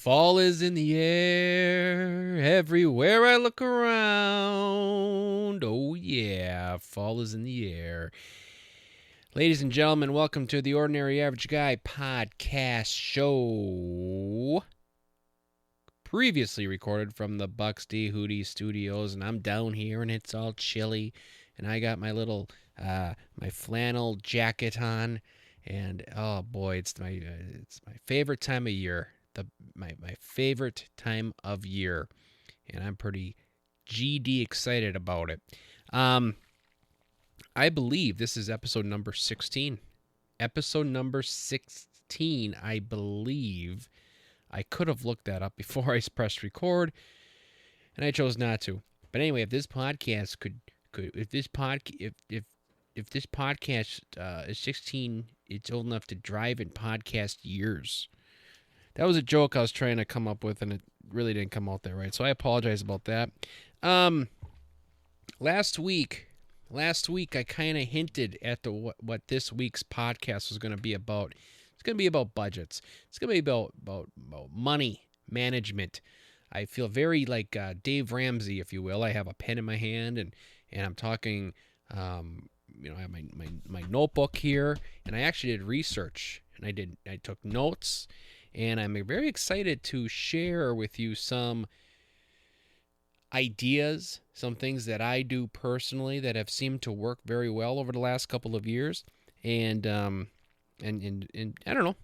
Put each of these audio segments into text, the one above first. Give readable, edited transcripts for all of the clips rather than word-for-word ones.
Fall is in the air everywhere I look around. Oh, yeah, fall is in the air. Ladies and gentlemen, welcome to the Ordinary Average Guy podcast show. Previously recorded from the Bucks D Hootie Studios, and I'm down here and it's all chilly, and I got my little my flannel jacket on, and oh boy, it's my favorite time of year. My favorite time of year, and I'm pretty GD excited about it. I believe this is episode number 16. Episode number 16, I believe. I could have looked that up before I pressed record, and I chose not to. But anyway, if this podcast if this podcast is 16, it's old enough to drive in podcast years. That was a joke I was trying to come up with, and it really didn't come out that right. So I apologize about that. Last week I kind of hinted at what this week's podcast was going to be about. It's going to be about budgets. It's going to be about money management. I feel very like Dave Ramsey, if you will. I have a pen in my hand, and I'm talking. I have my notebook here, and I actually did research, and I took notes. And I'm very excited to share with you some ideas, some things that I do personally that have seemed to work very well over the last couple of years. And I don't know.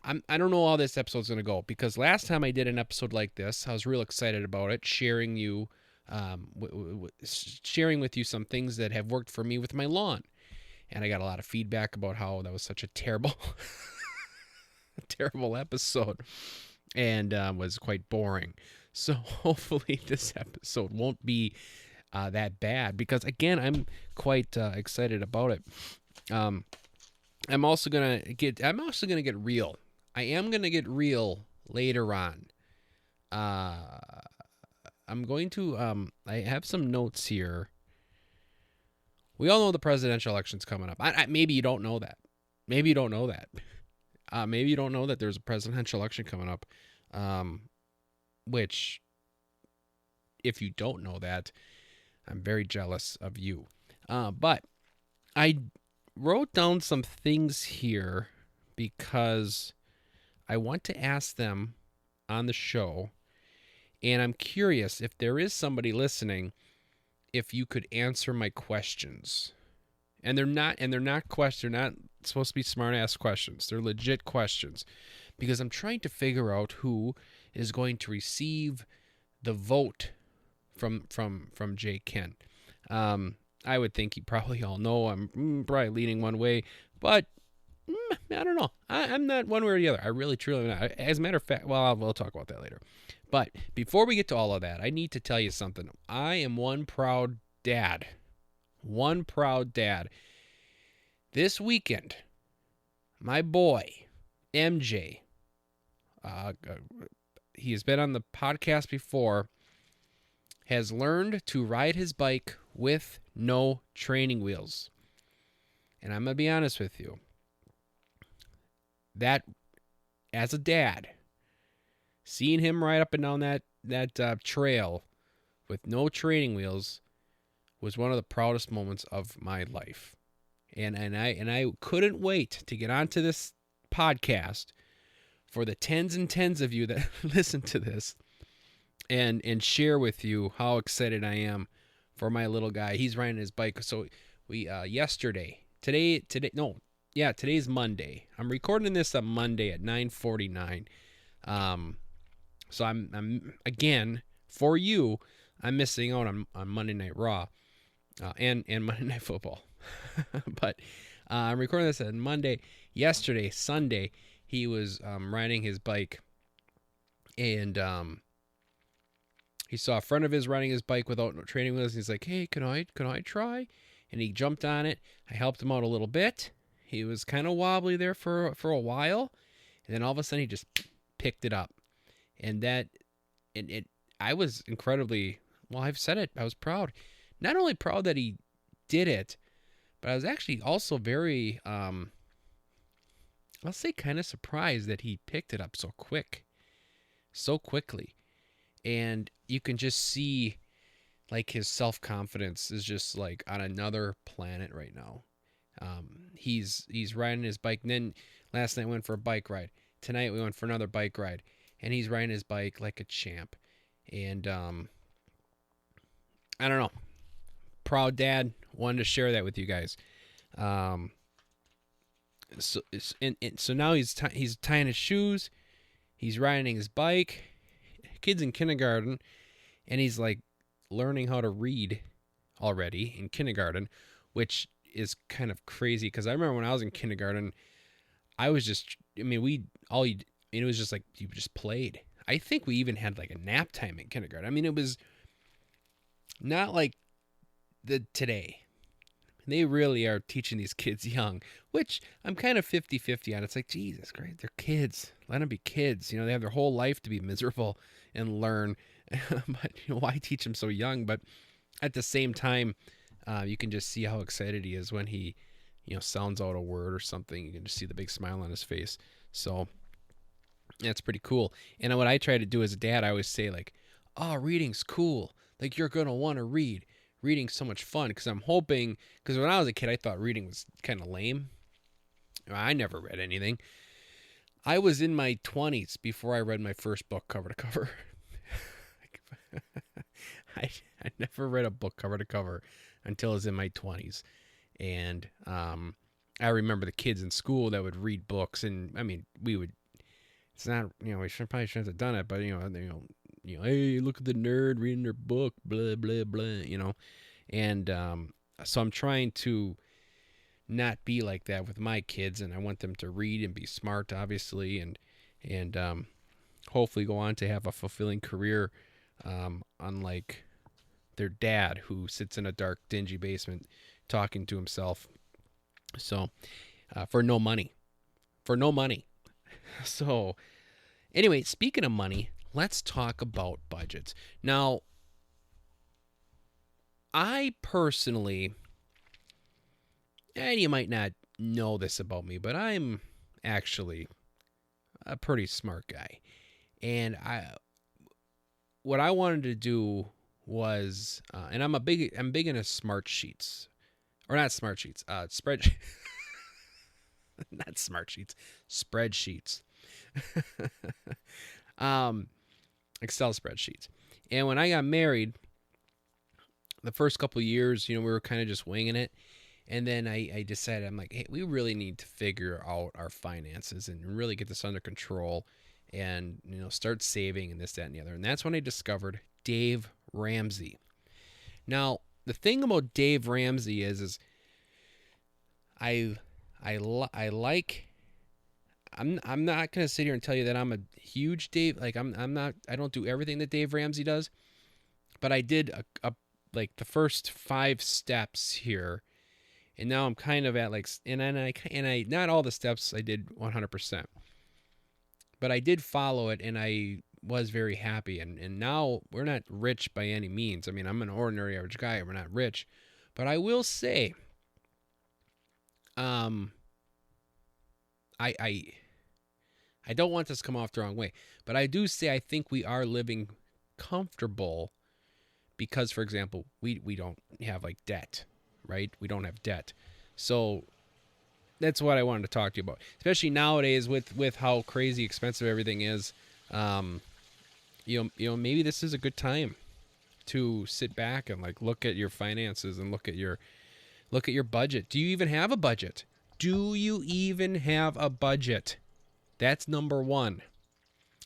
I don't know how this episode's going to go, because last time I did an episode like this, I was real excited about it, sharing with you some things that have worked for me with my lawn. And I got a lot of feedback about how that was such a terrible episode, and was quite boring. So hopefully this episode won't be that bad, because again, I'm quite excited about it. I'm also gonna get real. I am gonna get real later on. I'm going to I have some notes here. We all know the presidential election's coming up. Maybe you don't know that. Maybe you don't know that there's a presidential election coming up, which, if you don't know that, I'm very jealous of you. But I wrote down some things here because I want to ask them on the show, and I'm curious if there is somebody listening, if you could answer my questions. And they're not supposed to be smart-ass questions. They're legit questions, because I'm trying to figure out who is going to receive the vote from J-Kenn. I would think you probably all know I'm probably leaning one way, but I don't know. I'm not one way or the other. I really, truly am not. As a matter of fact, well, we'll talk about that later. But before we get to all of that, I need to tell you something. I am one proud dad. One proud dad. This weekend, my boy, MJ, he has been on the podcast before, has learned to ride his bike with no training wheels. And I'm going to be honest with you. That, as a dad, seeing him ride up and down that trail with no training wheels was one of the proudest moments of my life. And I couldn't wait to get onto this podcast for the tens and tens of you that listen to this and share with you how excited I am for my little guy. He's riding his bike. So we today's Monday. I'm recording this on Monday at 9:49. So I'm again, for you, I'm missing out on Monday Night Raw. And Monday Night Football. But I'm recording this on Monday. Yesterday, Sunday, he was riding his bike, and he saw a friend of his riding his bike without no training wheels. He's like, "Hey, can I try?" And he jumped on it. I helped him out a little bit. He was kind of wobbly there for a while, and then all of a sudden he just picked it up, and I was incredibly, well, I've said it, I was proud. Not only proud that he did it, but I was actually also very, I'll say kind of surprised that he picked it up so quick. so quickly. And you can just see like his self-confidence is just like on another planet right now. He's riding his bike. And then last night we went for a bike ride. Tonight we went for another bike ride, and he's riding his bike like a champ. And I don't know, proud dad. Wanted to share that with you guys. Um, so now he's tying his shoes. He's riding his bike. Kid's in kindergarten, and he's like learning how to read already in kindergarten, which is kind of crazy because I remember when I was in kindergarten, I was just, I mean, it was just like you just played. I think we even had like a nap time in kindergarten. I mean, it was not like the today. They really are teaching these kids young, which I'm kind of 50-50 on. It's like, Jesus Christ, they're kids. Let them be kids. They have their whole life to be miserable and learn. But why teach them so young? But at the same time, you can just see how excited he is when he, sounds out a word or something. You can just see the big smile on his face. So that's pretty cool. And what I try to do as a dad, I always say like, oh, reading's cool. Like you're going to want to read. Reading's so much fun because I'm hoping, because when I was a kid, I thought reading was kind of lame. I never read anything. I was in my 20s before I read my first book cover to cover. I never read a book cover to cover until I was in my 20s. And I remember the kids in school that would read books. And I mean, it's not, we probably shouldn't have done it, but, hey, look at the nerd reading their book, blah, blah, blah, And so I'm trying to not be like that with my kids, and I want them to read and be smart, obviously, and hopefully go on to have a fulfilling career, unlike their dad who sits in a dark, dingy basement talking to himself. So, for no money. So, anyway, speaking of money, let's talk about budgets. Now, I personally, and you might not know this about me, but I'm actually a pretty smart guy. And what I wanted to do was, and I'm big into smart sheets, or not smart sheets, spread, not smart sheets, spreadsheets. Excel spreadsheets. And when I got married, the first couple of years, we were kind of just winging it. And then I decided, I'm like, hey, we really need to figure out our finances and really get this under control and, start saving and this, that, and the other. And that's when I discovered Dave Ramsey. Now, the thing about Dave Ramsey is I like, I'm not going to sit here and tell you that I'm a huge Dave, like I don't do everything that Dave Ramsey does, but I did like the first 5 steps here. And now I'm kind of at like, and I not all the steps I did 100%, but I did follow it, and I was very happy. And now we're not rich by any means. I mean, I'm an ordinary average guy. We're not rich, but I will say, I don't want this to come off the wrong way, but I do say I think we are living comfortable because, for example, we don't have like debt, right? We don't have debt. So that's what I wanted to talk to you about, especially nowadays with how crazy expensive everything is. Maybe this is a good time to sit back and like look at your finances and look at your budget. Do you even have a budget? That's number one.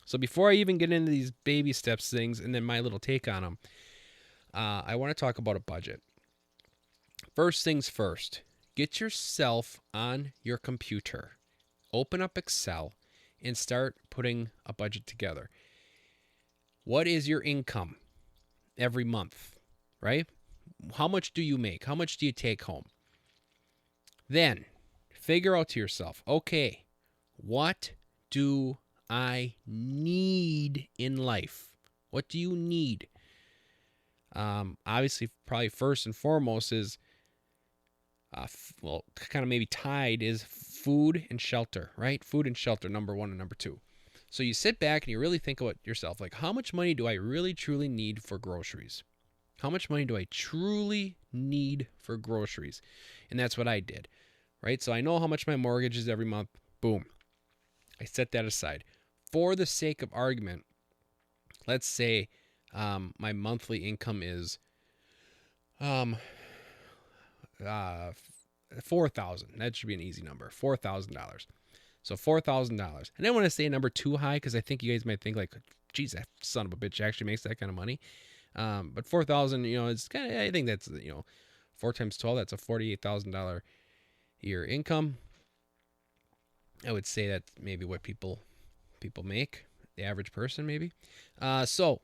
So before I even get into these baby steps things and then my little take on them, I want to talk about a budget. First things first, get yourself on your computer. Open up Excel and start putting a budget together. What is your income every month, right? How much do you make? How much do you take home? Then figure out to yourself, okay, what do I need in life? What do you need? Obviously, probably first and foremost is, kind of maybe tied is food and shelter, right? Food and shelter, number 1 and number 2. So you sit back and you really think about yourself, like, how much money do I really truly need for groceries? How much money do I truly need for groceries? And that's what I did, right? So I know how much my mortgage is every month. Boom. I set that aside. For the sake of argument, let's say my monthly income is uh, 4,000. That should be an easy number. $4,000. So $4,000. And I don't want to say a number too high because I think you guys might think like, geez, that son of a bitch actually makes that kind of money. But 4,000, it's kind of, I think that's, 4 times 12, that's a $48,000 year income. I would say that's maybe what people make, the average person maybe. So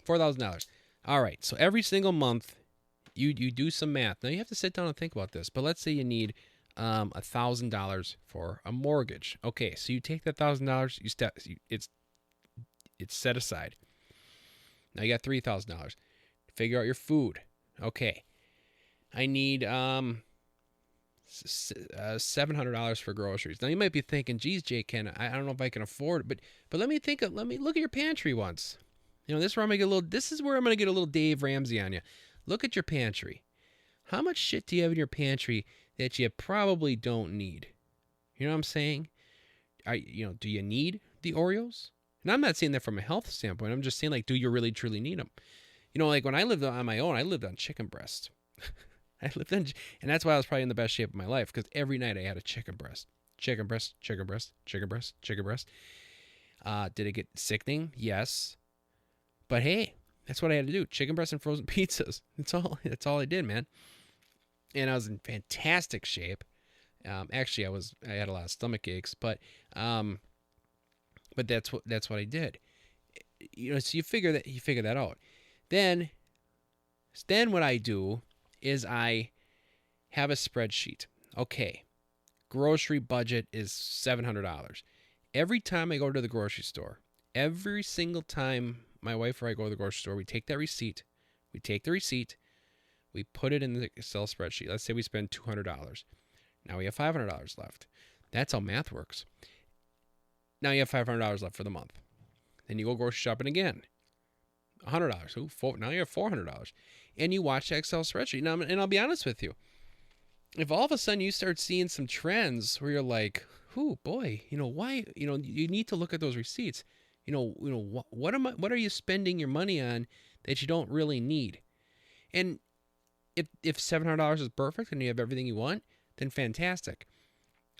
$4,000. All right. So every single month you do some math. Now you have to sit down and think about this, but let's say you need $1,000 for a mortgage. Okay. So you take that $1,000, it's set aside. Now you got $3,000. Figure out your food. Okay. I need $700 for groceries. Now you might be thinking, geez, J-Kenn, I don't know if I can afford it, but let me look at your pantry once. This is where I'm gonna get a little Dave Ramsey on you. Look at your pantry. How much shit do you have in your pantry that you probably don't need? You know what I'm saying? Do you need the Oreos? And I'm not saying that from a health standpoint. I'm just saying, like, do you really truly need them? Like when I lived on my own, I lived on chicken breast. And that's why I was probably in the best shape of my life, because every night I had a chicken breast. Chicken breast, chicken breast, chicken breast, chicken breast. Did it get sickening? Yes. But hey, that's what I had to do. Chicken breast and frozen pizzas. That's all I did, man. And I was in fantastic shape. Actually, I had a lot of stomach aches, but that's what I did. So you figure that out. Then what I do is I have a spreadsheet. Okay, grocery budget is $700. Every time I go to the grocery store, every single time my wife or I go to the grocery store, we take that receipt. We take the receipt. We put it in the Excel spreadsheet. Let's say we spend $200. Now we have $500 left. That's how math works. Now you have $500 left for the month. Then you go grocery shopping again. $100. Now you have $400. And you watch the Excel spreadsheet. Now, and I'll be honest with you. If all of a sudden you start seeing some trends where you're like, "Oh boy, why? You need to look at those receipts. What are you spending your money on that you don't really need?" And if $700 is perfect and you have everything you want, then fantastic.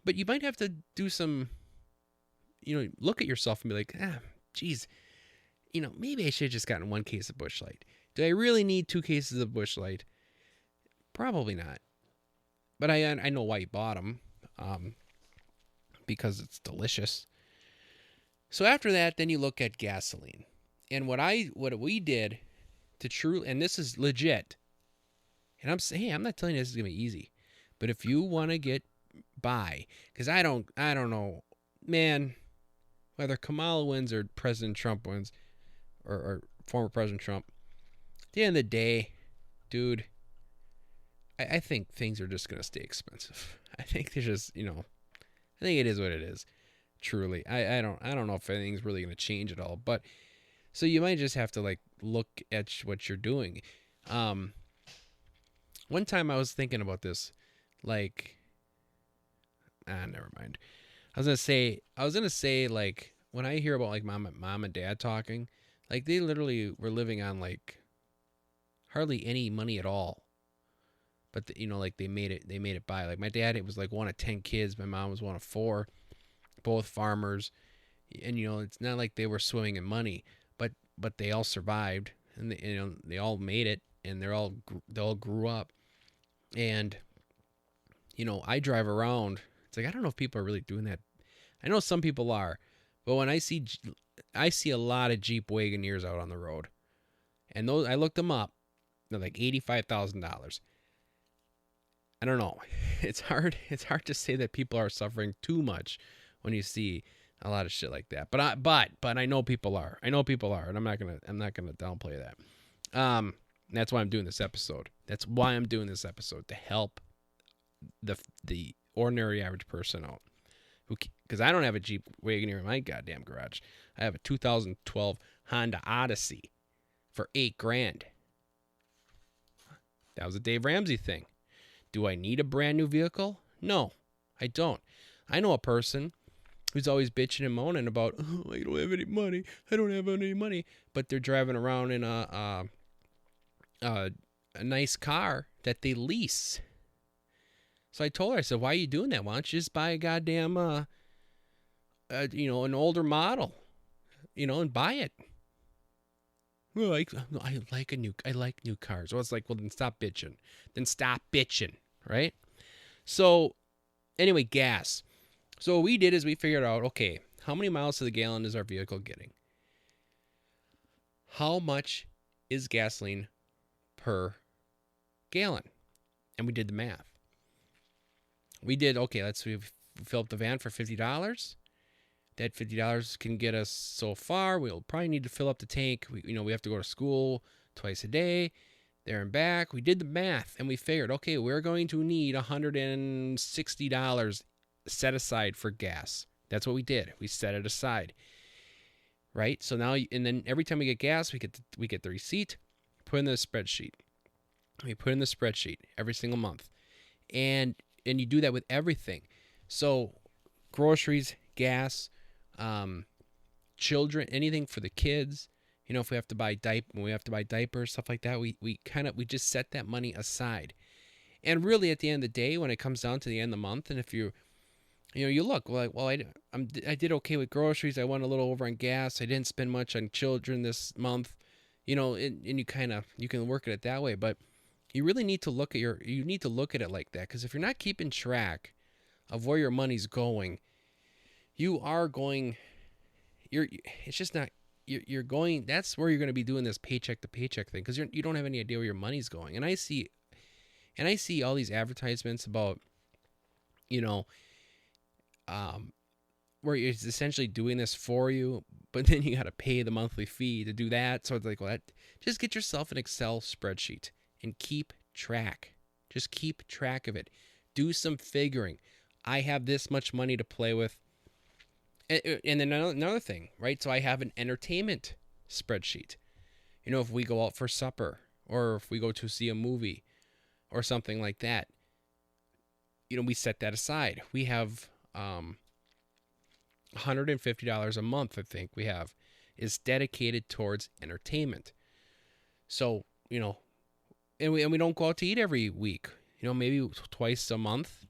But you might have to do some, look at yourself and be like, geez, maybe I should have just gotten 1 case of Busch Light. Do I really need 2 cases of Busch Light? Probably not. But I know why you bought them, because it's delicious. So after that, then you look at gasoline. And what we did to truly, and this is legit, and I'm saying, I'm not telling you this is going to be easy, but if you want to get by, because I don't know, man, whether Kamala wins or President Trump wins, or former President Trump, at the end of the day, dude, I think things are just going to stay expensive. I think they're just, I think it is what it is. Truly. I don't know if anything's really going to change at all, but so you might just have to like look at what you're doing. One time I was thinking about this, like, never mind. I was going to say like, when I hear about like mom and dad talking, like they literally were living on like hardly any money at all. But like they made it by. Like my dad, it was like one of 10 kids. My mom was one of 4, both farmers. And it's not like they were swimming in money, but they all survived, and they all made it, and they all grew up. And I drive around. It's like, I don't know if people are really doing that. I know some people are, but when I see a lot of Jeep Wagoneers out on the road, and those, I looked them up. They're like $85,000. I don't know. It's hard to say that people are suffering too much when you see a lot of shit like that. But I know people are. And I'm not gonna downplay that. That's why I'm doing this episode. To help the ordinary average person out. Because I don't have a Jeep Wagoneer in my goddamn garage. I have a 2012 Honda Odyssey for $8,000. That was a Dave Ramsey thing. Do I need a brand new vehicle? No, I don't. I know a person who's always bitching and moaning about, oh, I don't have any money. I don't have any money. But they're driving around in a nice car that they lease. So I told her, I said, why are you doing that? Why don't you just buy a goddamn, an older model, and buy it? Well, I like new cars. Well, it's like, well, then stop bitching. Right? So anyway, gas. So what we did is we figured out, okay, how many miles to the gallon is our vehicle getting? How much is gasoline per gallon? And we did the math. We did, okay, let's fill up the van for $50. That $50 can get us so far. We'll probably need to fill up the tank. We have to go to school twice a day, there and back. We did the math and we figured, okay, we're going to need $160 set aside for gas. That's what we did. We set it aside. Right? So now, and then every time we get gas, we get the receipt, put in the spreadsheet. We put in the spreadsheet every single month. And you do that with everything. So groceries, gas, children, anything for the kids. If we have to buy diapers, stuff like that, we just set that money aside. And really, at the end of the day, when it comes down to the end of the month, and if you look like, well, I did okay with groceries. I went a little over on gas. I didn't spend much on children this month. And you can work at it that way, but you really need to look at it like that, because if you're not keeping track of where your money's going, that's where you're going to be doing this paycheck to paycheck thing, because you don't have any idea where your money's going. And I see all these advertisements about, where it's essentially doing this for you, but then you got to pay the monthly fee to do that. So it's like, well, just get yourself an Excel spreadsheet and keep track. Just keep track of it. Do some figuring. I have this much money to play with. And then another thing, right? So I have an entertainment spreadsheet. If we go out for supper, or if we go to see a movie or something like that, we set that aside. We have $150 a month, I think we have, is dedicated towards entertainment. So, and we don't go out to eat every week, maybe twice a month.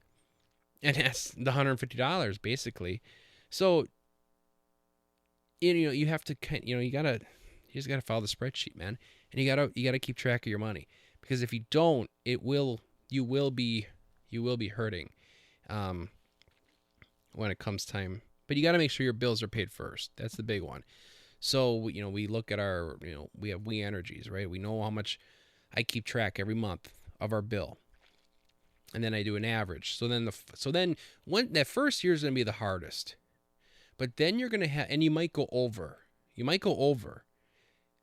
And that's the $150 basically. So, you have to, you just gotta follow the spreadsheet, man. And you gotta keep track of your money, because if you don't, you will be hurting, when it comes time. But you got to make sure your bills are paid first. That's the big one. So, we look at our, we have We Energies, right? We know how much I keep track every month of our bill. And then I do an average. So then when that first year is going to be the hardest. But then you're going to have, and you might go over.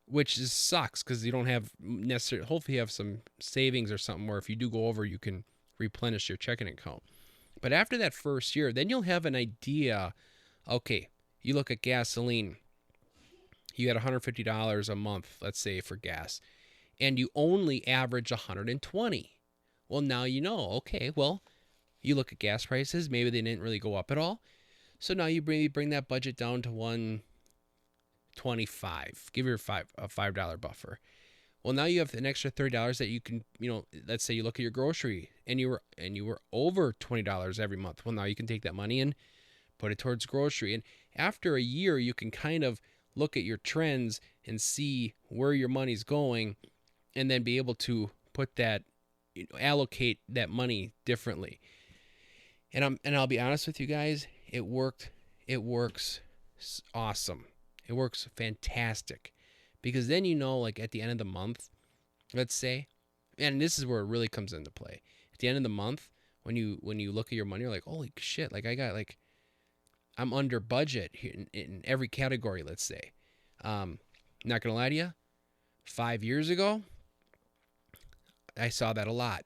Which sucks, because you don't have necessarily, hopefully you have some savings or something where if you do go over, you can replenish your checking account. But after that first year, then you'll have an idea. Okay, you look at gasoline. You got $150 a month, let's say, for gas, and you only average $120. Well, now okay, well, you look at gas prices, maybe they didn't really go up at all. So now you bring that budget down to $125. Give your a $5 buffer. Well, now you have an extra $30 that you can, let's say you look at your grocery and you were over $20 every month. Well, now you can take that money and put it towards grocery. And after a year, you can kind of look at your trends and see where your money's going, and then be able to put that, allocate that money differently. And I'll be honest with you guys, it works awesome. It works fantastic, because then like at the end of the month, let's say, and this is where it really comes into play. At the end of the month, when you look at your money, you're like, holy shit, like I'm under budget in every category, let's say. Not gonna lie to you, 5 years ago, I saw that a lot.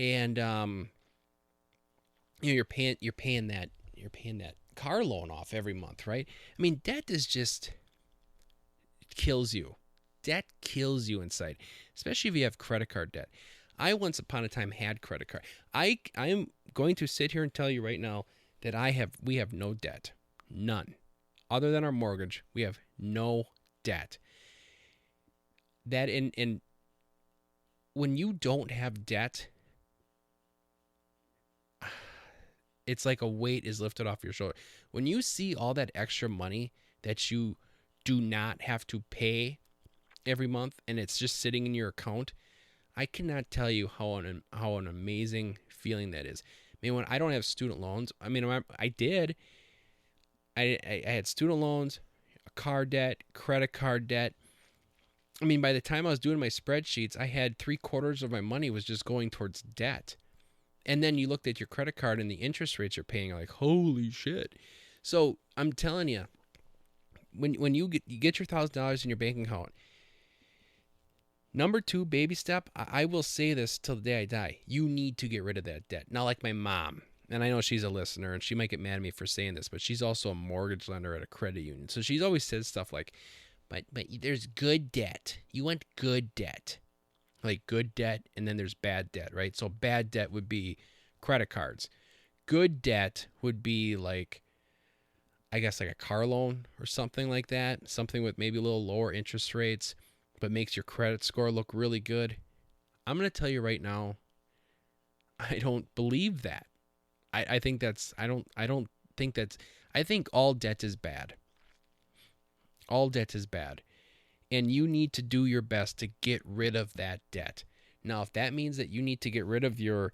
and you're paying that car loan off every month, right? I mean, debt is just kills you. Debt kills you inside, especially if you have credit card debt. I once upon a time had credit card. I am going to sit here and tell you right now that we have no debt, none, other than our mortgage. We have no debt. That and when you don't have debt, it's like a weight is lifted off your shoulder. When you see all that extra money that you do not have to pay every month and it's just sitting in your account, I cannot tell you how an amazing feeling that is. I mean, when I don't have student loans, I mean, I did. I had student loans, a car debt, credit card debt. I mean, by the time I was doing my spreadsheets, I had 3/4 of my money was just going towards debt. And then you looked at your credit card and the interest rates you're paying, like, holy shit. So I'm telling you, when you get your $1,000 in your bank account, number 2 baby step, I will say this till the day I die, you need to get rid of that debt. Not like my mom, and I know she's a listener and she might get mad at me for saying this, but she's also a mortgage lender at a credit union. So she's always says stuff like, but there's good debt. You want good debt. Like good debt, and then there's bad debt, right? So bad debt would be credit cards. Good debt would be like, I guess, like a car loan or something like that. Something with maybe a little lower interest rates, but makes your credit score look really good. I'm going to tell you right now, I don't believe that. I think that's, I don't think that's, I think all debt is bad. All debt is bad. And you need to do your best to get rid of that debt. Now, if that means that you need to get rid of your,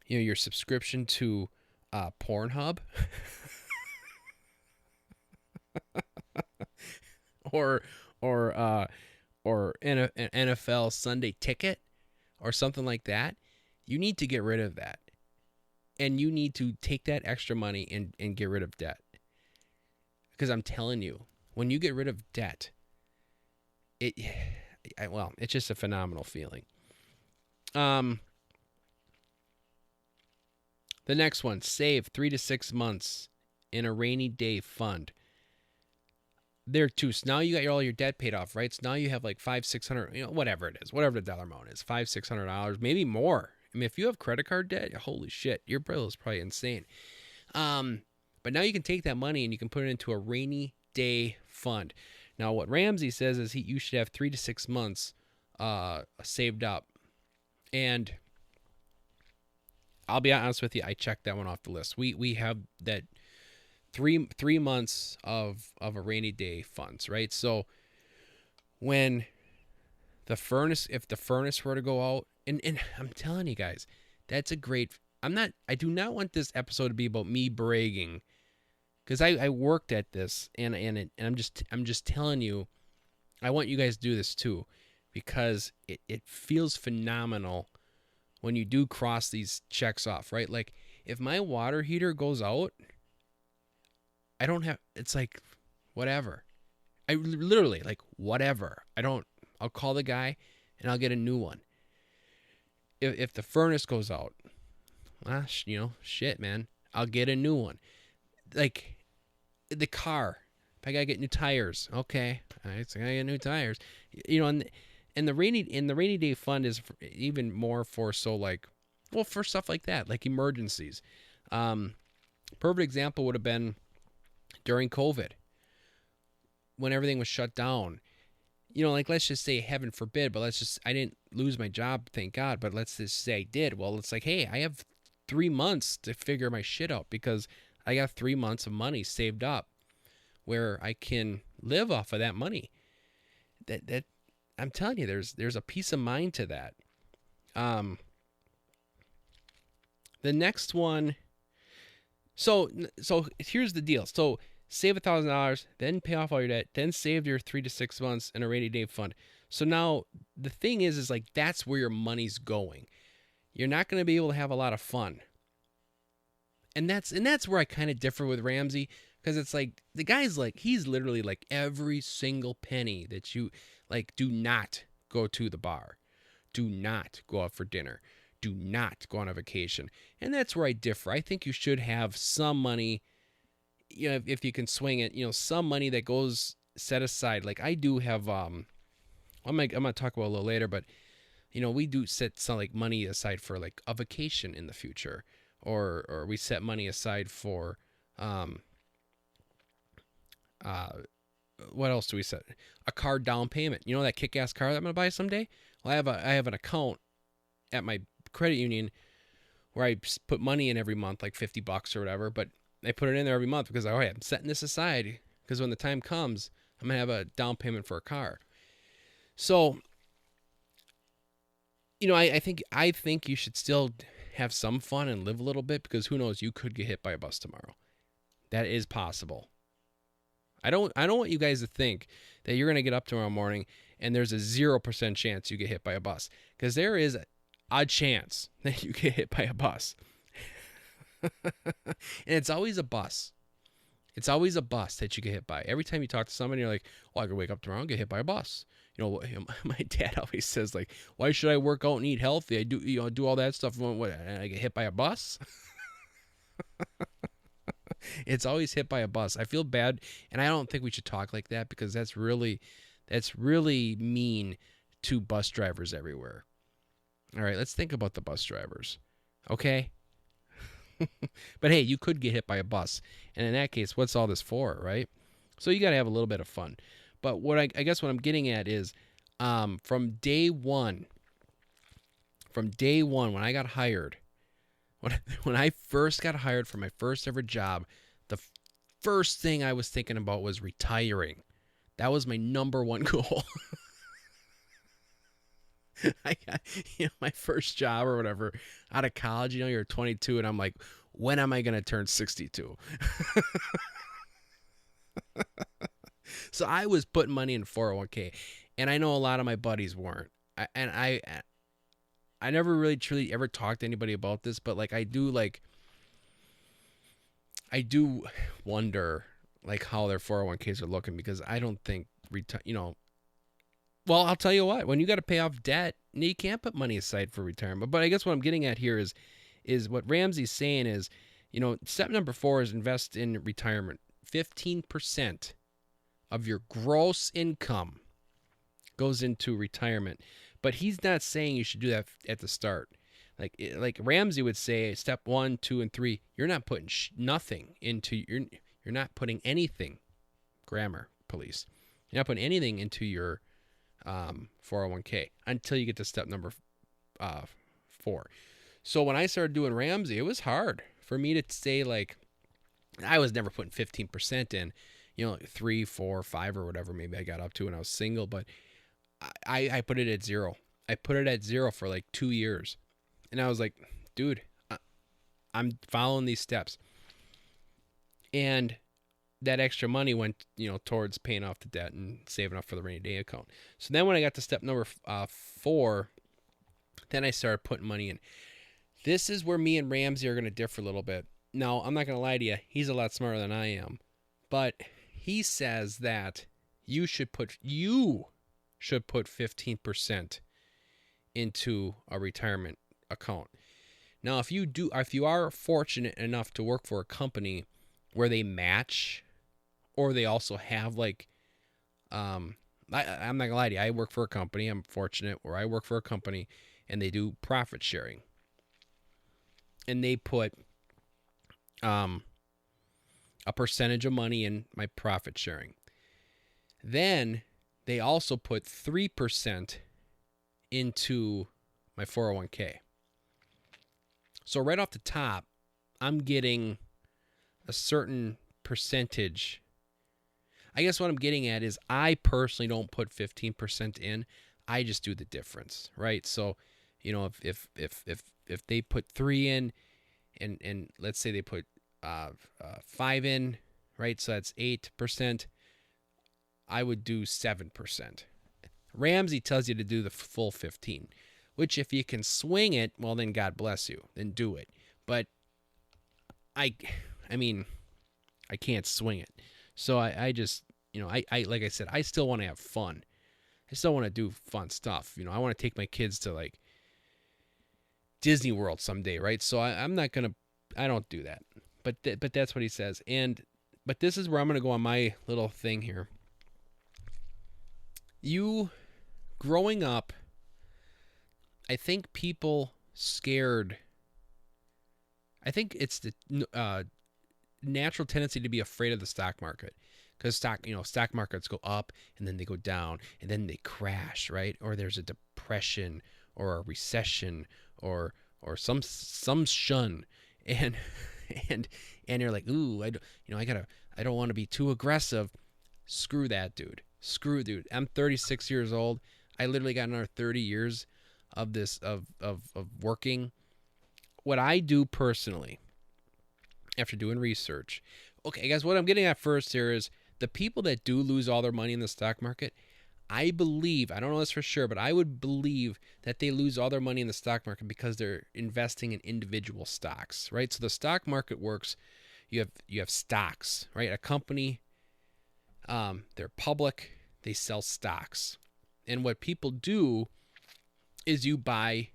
your subscription to Pornhub, or an NFL Sunday ticket, or something like that, you need to get rid of that, and you need to take that extra money and get rid of debt. Because I'm telling you, when you get rid of debt, it's just a phenomenal feeling. The next one, save 3 to 6 months in a rainy day fund. There too. So now you got all your debt paid off, right? So now you have like $500-$600, whatever it is, whatever the dollar amount is, $500-$600, maybe more. I mean, if you have credit card debt, holy shit, your bill is probably insane. But now you can take that money and you can put it into a rainy day fund. Now, what Ramsey says is you should have 3 to 6 months saved up. And I'll be honest with you, I checked that one off the list. We have that three months of a rainy day funds, right? So when if the furnace were to go out, and I'm telling you guys, that's a great. I do not want this episode to be about me bragging, because I worked at this, and I'm just telling you, I want you guys to do this too, because it feels phenomenal when you do cross these checks off, right? Like if my water heater goes out, I don't have, it's like, whatever. I literally, like, whatever. I'll call the guy and I'll get a new one. If the furnace goes out, shit, man, I'll get a new one. Like the car, if I gotta get new tires, okay, I gotta get new tires. And the rainy day fund is even more for for stuff like that, like emergencies. Perfect example would have been during COVID, when everything was shut down. Like, let's just say, heaven forbid, but I didn't lose my job, thank God, but let's just say I did. Well, it's like, hey, I have 3 months to figure my shit out, because I got 3 months of money saved up where I can live off of that money. That I'm telling you, there's a peace of mind to that. The next one, so here's the deal. So save $1,000, then pay off all your debt, then save your 3 to 6 months in a rainy day fund. So now the thing is like, that's where your money's going. You're not going to be able to have a lot of fun. And that's where I kind of differ with Ramsey, because it's like, the guy's like, he's literally like, every single penny that you like, do not go to the bar. Do not go out for dinner. Do not go on a vacation. And that's where I differ. I think you should have some money, if you can swing it, some money that goes set aside. Like I do have, I'm gonna talk about it a little later, but we do set some like money aside for like a vacation in the future, or we set money aside for, uh, what else do we set? A car down payment. That kick-ass car that I'm gonna buy someday. Well, I have an account at my credit union where I put money in every month, like $50 or whatever. But I put it in there every month because I'm setting this aside because when the time comes, I'm gonna have a down payment for a car. So, I think you should still have some fun and live a little bit because who knows, you could get hit by a bus tomorrow. That is possible. I don't want you guys to think that you're going to get up tomorrow morning and there's a 0% chance you get hit by a bus, because there is a chance that you get hit by a bus. And it's always a bus. It's always a bus that you get hit by. Every time you talk to somebody, you're like, "Oh, I could wake up tomorrow and get hit by a bus." My dad always says, like, "Why should I work out and eat healthy? I do all that stuff. What, I get hit by a bus?" It's always hit by a bus. I feel bad, and I don't think we should talk like that because that's really mean to bus drivers everywhere. All right, let's think about the bus drivers. Okay? But hey, you could get hit by a bus. And in that case, what's all this for, right? So you got to have a little bit of fun. But what I guess what I'm getting at is from day one when I got hired, when I first got hired for my first ever job, the first thing I was thinking about was retiring. That was my number one goal. I got, my first job or whatever out of college, you're 22 and I'm like, when am I going to turn 62? So I was putting money in 401k, and I know a lot of my buddies weren't. I never really truly ever talked to anybody about this, but like I do wonder like how their 401ks are looking, because I don't think well, I'll tell you what, when you got to pay off debt, you can't put money aside for retirement. But I guess what I'm getting at here is what Ramsey's saying is, step number 4 is invest in retirement. 15% of your gross income goes into retirement. But he's not saying you should do that at the start. Like Ramsey would say, step 1, 2, and 3, you're not putting nothing into you're not putting anything. Grammar police. You're not putting anything into your 401k until you get to step number 4. So when I started doing Ramsey, it was hard for me to say, like, I was never putting 15% in, 3, 4, 5 or whatever maybe I got up to when I was single, but I put it at 0. I put it at 0 for like 2 years. And I was like, dude, I'm following these steps. And that extra money went, towards paying off the debt and saving up for the rainy day account. So then when I got to step number 4, then I started putting money in. This is where me and Ramsey are going to differ a little bit. Now, I'm not going to lie to you. He's a lot smarter than I am. But he says that you should put 15% into a retirement account. Now, if you are fortunate enough to work for a company where they match, or they also have like, I'm not gonna lie to you, I work for a company. I'm fortunate where I work for a company and they do profit sharing, and they put a percentage of money in my profit sharing. Then they also put 3% into my 401k. So right off the top, I'm getting a certain percentage. I guess what I'm getting at is I personally don't put 15% in. I just do the difference, right? So, if they put 3 in, and let's say they put 5 in, right? So that's 8%. I would do 7%. Ramsey tells you to do the full 15, which if you can swing it, well, then God bless you, then do it. But I mean, I can't swing it. So I just, I like I said, I still want to have fun. I still want to do fun stuff. You know, I want to take my kids to like Disney World someday, right? So I'm not gonna, I don't do that. But that's what he says. But this is where I'm gonna go on my little thing here. You growing up, I think people scared. I think it's the natural tendency to be afraid of the stock market, because stock markets go up and then they go down and then they crash, right? Or there's a depression or a recession or some shun, and and you're like, ooh, I don't want to be too aggressive. Screw that, dude. Dude. I'm 36 years old. I literally got another 30 years of this of working. What I do personally, after doing research, okay, guys, what I'm getting at first here is the people that do lose all their money in the stock market. I believe, I don't know this for sure, but I would believe that they lose all their money in the stock market because they're investing in individual stocks, right? So the stock market works. You have stocks, right? A company, they're public, they sell stocks. And what people do is you buy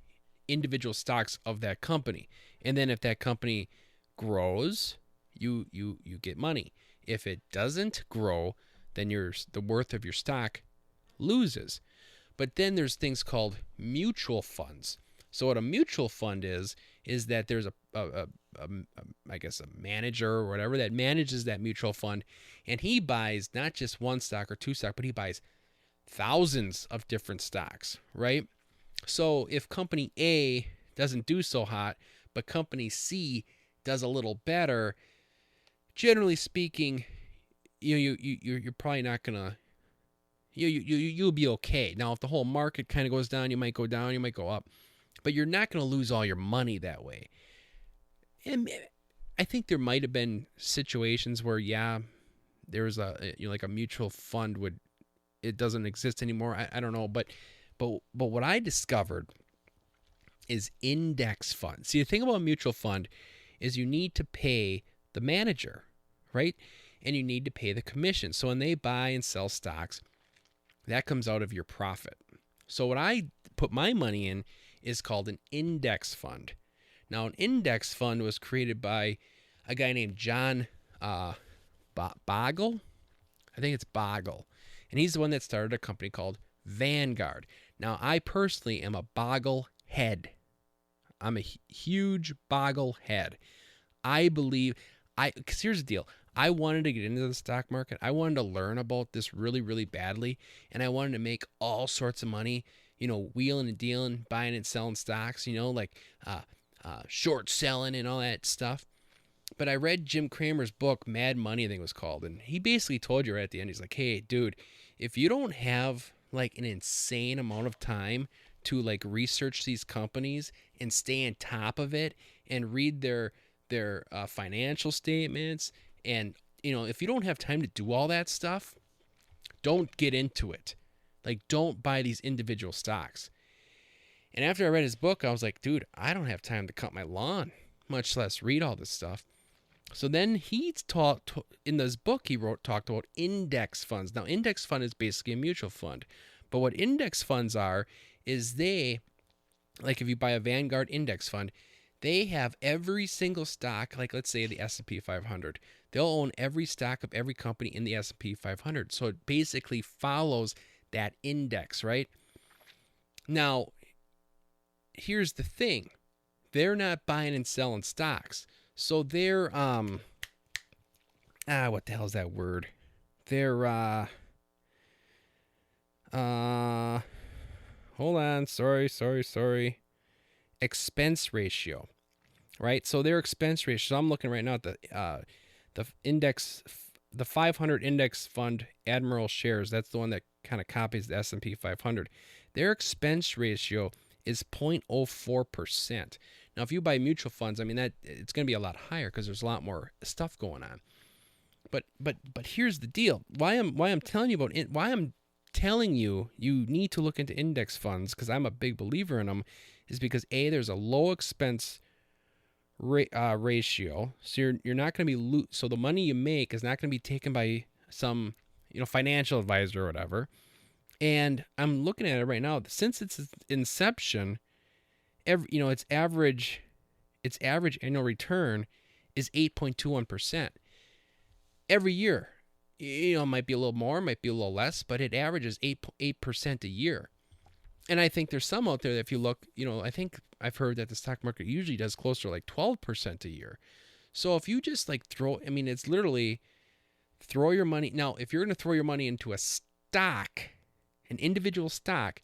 individual stocks of that company. And then if that company grows, you get money. If it doesn't grow, then the worth of your stock loses. But then there's things called mutual funds. So what a mutual fund is that there's I guess a manager or whatever that manages that mutual fund, and he buys not just one stock or two stocks, but he buys thousands of different stocks, right? So if company A doesn't do so hot, but company C does a little better, generally speaking, you're probably not gonna, you'll be okay. Now, if the whole market kind of goes down, you might go down, you might go up, but you're not gonna lose all your money that way. And I think there might have been situations where, yeah, there was like a mutual fund it doesn't exist anymore. I don't know, but what I discovered is index funds. See, the thing about a mutual fund is you need to pay the manager, right? And you need to pay the commission. So when they buy and sell stocks, that comes out of your profit. So what I put my money in is called an index fund. Now, an index fund was created by a guy named John Bogle. I think it's Bogle. And he's the one that started a company called Vanguard. Now, I personally am a Bogle head. I'm a huge Bogle head. I believe, because here's the deal. I wanted to get into the stock market. I wanted to learn about this really, really badly. And I wanted to make all sorts of money, wheeling and dealing, buying and selling stocks, like short selling and all that stuff. But I read Jim Cramer's book, Mad Money, I think it was called. And he basically told you right at the end, he's like, hey, dude, if you don't have like an insane amount of time to like research these companies and stay on top of it and read their financial statements, and if you don't have time to do all that stuff, don't get into it. Like, don't buy these individual stocks. And after I read his book, I was like, dude, I don't have time to cut my lawn, much less read all this stuff. So then he talked in this book talked about index funds. Now, index fund is basically a mutual fund. But what index funds are is like if you buy a Vanguard index fund, they have every single stock, like let's say the S&P 500. They'll own every stock of every company in the S&P 500. So it basically follows that index, right? Now, here's the thing. They're not buying and selling stocks. So they're, what the hell is that word? They're, hold on. Sorry. Expense ratio, right? So their expense ratio, so I'm looking right now at the index, the 500 index fund Admiral shares. That's the one that kind of copies the S&P 500. Their expense ratio is 0.04%. Now, if you buy mutual funds, I mean, that it's going to be a lot higher because there's a lot more stuff going on. But here's the deal. Why I'm telling you about it, why I'm telling you need to look into index funds, because I'm a big believer in them, is because there's a low expense ratio, so you're not going to be so the money you make is not going to be taken by some financial advisor or whatever, And I'm looking at it right now. Since its inception, its average annual return is 8.21% every year. It might be a little more, might be a little less, but it averages 8% a year. And I think there's some out there that if you look, I think I've heard that the stock market usually does closer to like 12% a year. So if you just like it's literally throw your money. Now, if you're going to throw your money into a stock, an individual stock,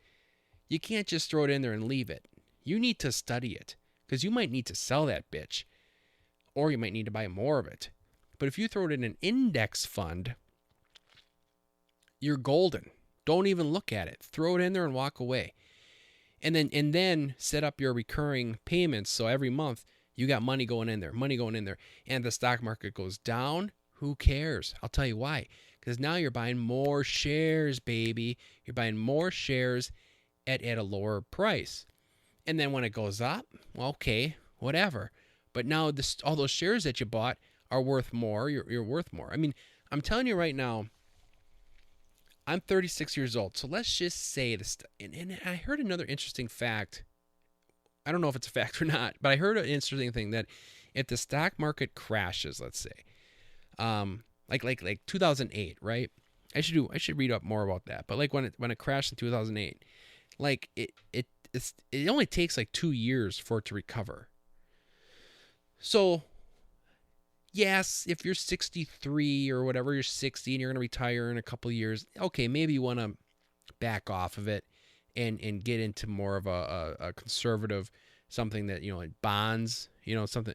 you can't just throw it in there and leave it. You need to study it because you might need to sell that bitch or you might need to buy more of it. But if you throw it in an index fund, you're golden. Don't even look at it. Throw it in there and walk away. And then set up your recurring payments. So every month you got money going in there. And the stock market goes down. Who cares? I'll tell you why. Because now you're buying more shares, baby. You're buying more shares at a lower price. And then when it goes up, well, okay, whatever. But now all those shares that you bought are worth more. You're worth more. I'm telling you right now, I'm 36 years old. So let's just say this. And I heard another interesting fact. I don't know if it's a fact or not, but I heard an interesting thing that if the stock market crashes, let's say, like 2008, right? I should read up more about that. But like when it crashed in 2008, like it only takes like 2 years for it to recover. So yes, if you're 63 or whatever, you're 60 and you're going to retire in a couple of years, okay, maybe you want to back off of it and get into more of a conservative, something that, like bonds, something,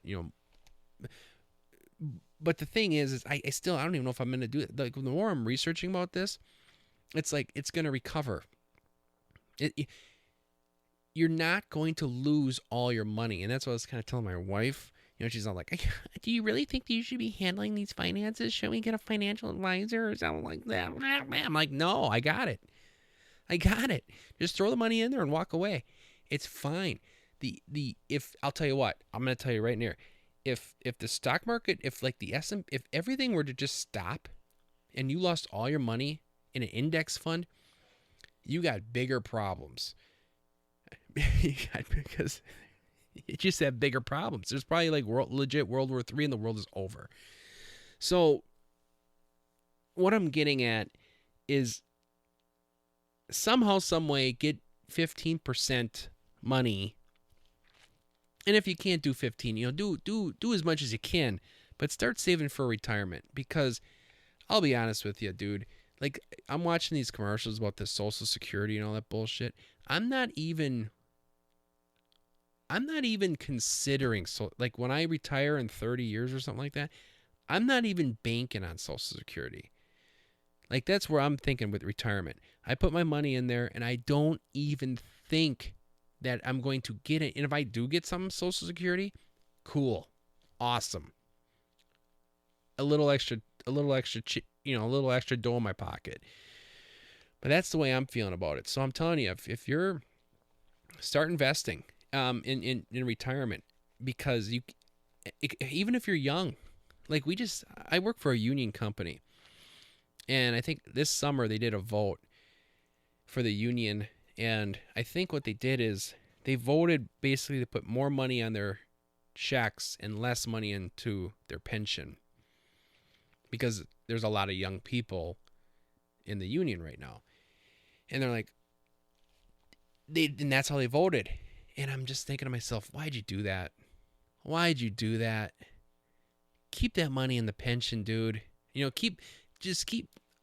But the thing is I don't even know if I'm going to do it. Like the more I'm researching about this, it's like it's going to recover. You're not going to lose all your money. And that's what I was kind of telling my wife. She's all like, do you really think that you should be handling these finances? Should we get a financial advisor or something like that? I'm like, no, I got it. Just throw the money in there and walk away. It's fine. If I'll tell you what, I'm going to tell you right here. If the stock market, if like the S&P, if everything were to just stop and you lost all your money in an index fund, you got bigger problems. Because you just have bigger problems. There's probably like legit World War III and the world is over. So what I'm getting at is somehow, some way, get 15% money. And if you can't do 15, do as much as you can, but start saving for retirement. Because I'll be honest with you, dude. Like, I'm watching these commercials about the Social Security and all that bullshit. I'm not even considering, so like when I retire in 30 years or something like that, I'm not even banking on Social Security. Like, that's where I'm thinking with retirement. I put my money in there and I don't even think that I'm going to get it. And if I do get some Social Security, cool, awesome. A little extra dough in my pocket. But that's the way I'm feeling about it. So I'm telling you, if you're start investing in retirement, because even if you're young, like I work for a union company, and I think this summer they did a vote for the union, and I think what they did is they voted basically to put more money on their checks and less money into their pension, because there's a lot of young people in the union right now, and they're like, and that's how they voted. And I'm just thinking to myself, why'd you do that? Keep that money in the pension, dude. Keep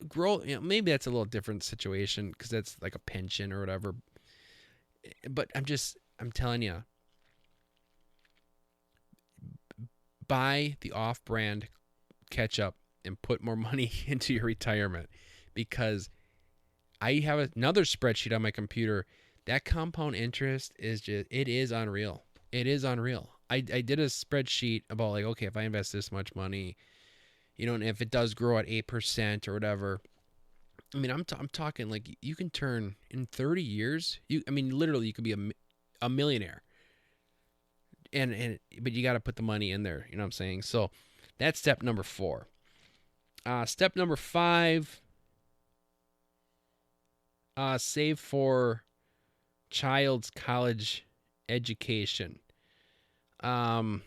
grow. Maybe that's a little different situation because that's like a pension or whatever. But I'm telling you, buy the off-brand ketchup and put more money into your retirement, because I have another spreadsheet on my computer. That compound interest it is unreal. It is unreal. I did a spreadsheet about like, okay, if I invest this much money, and if it does grow at 8% or whatever, I'm talking like you can turn in 30 years. Literally you could be a millionaire. But you got to put the money in there. You know what I'm saying? So that's step number 4. Step number 5. Save for child's college education. Um,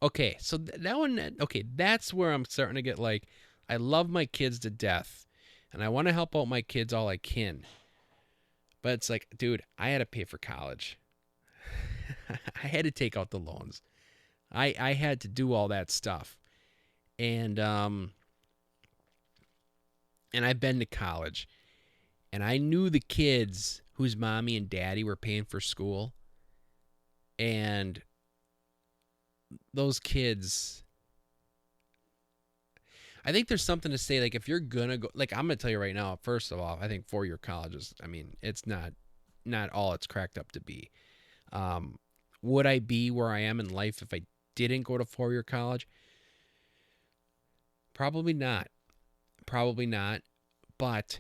okay, so that one, okay, that's where I'm starting to get like, I love my kids to death, and I want to help out my kids all I can. But it's like, dude, I had to pay for college. I had to take out the loans. I had to do all that stuff. And and I've been to college, and I knew the kids whose mommy and daddy were paying for school, and those kids, I think there's something to say, like, if you're gonna go, like, I'm gonna tell you right now, first of all, I think 4-year college is, I mean, it's not all it's cracked up to be. um would I be where I am in life if I didn't go to 4-year college? Probably not. Probably not. But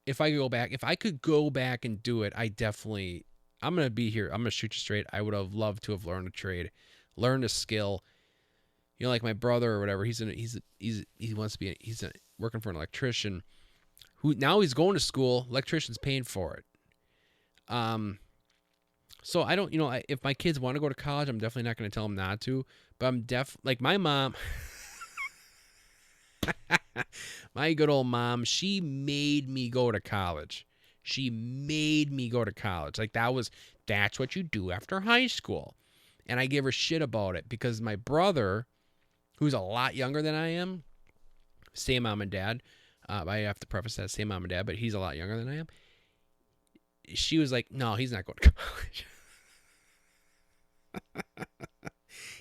if I could go back and do it, I definitely, I'm gonna be here. I'm gonna shoot you straight. I would have loved to have learned a trade, learned a skill. You know, like my brother or whatever. He wants to be. Working for an electrician. Who now he's going to school. Electrician's paying for it. Um. So I don't. If my kids want to go to college, I'm definitely not going to tell them not to. But I'm like my mom. My good old mom, she made me go to college. She made me go to college. Like that's what you do after high school. And I give her shit about it because my brother, who's a lot younger than I am, same mom and dad. I have to preface that, same mom and dad, but he's a lot younger than I am. She was like, no, he's not going to college.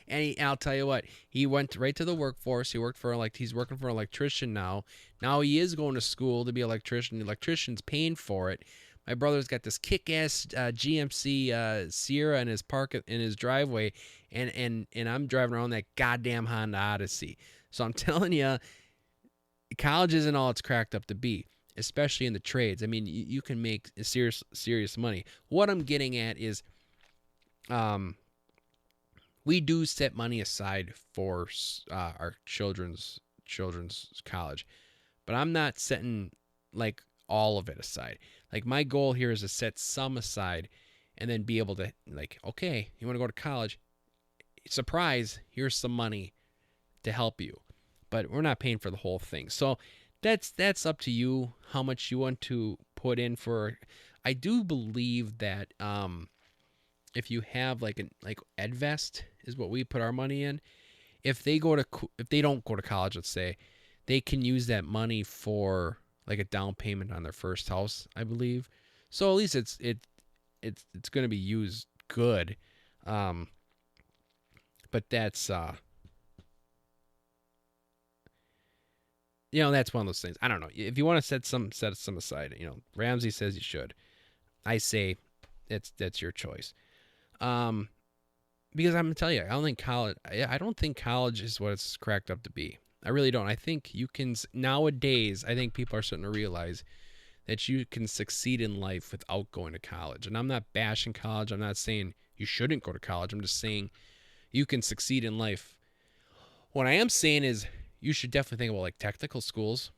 And I'll tell you what, he went right to the workforce. He's working for an electrician now. Now he is going to school to be an electrician. The electrician's paying for it. My brother's got this kick-ass GMC Sierra in his driveway, and I'm driving around that goddamn Honda Odyssey. So I'm telling you, college isn't all it's cracked up to be, especially in the trades. I mean, you can make serious money. What I'm getting at is, we do set money aside for our children's college, but I'm not setting like all of it aside. Like my goal here is to set some aside, and then be able to, like, okay, you want to go to college? Surprise! Here's some money to help you, but we're not paying for the whole thing. So that's up to you how much you want to put in for. I do believe that if you have like EdVest is what we put our money in. If they don't go to college, let's say, they can use that money for like a down payment on their first house, I believe. So at least it's going to be used good. But that's that's one of those things. I don't know. If you want to set some aside, Ramsey says you should. I say that's your choice. Because I'm gonna tell you, I don't think college is what it's cracked up to be. I really don't. I think you can nowadays. I think people are starting to realize that you can succeed in life without going to college. And I'm not bashing college. I'm not saying you shouldn't go to college. I'm just saying you can succeed in life. What I am saying is you should definitely think about like technical schools.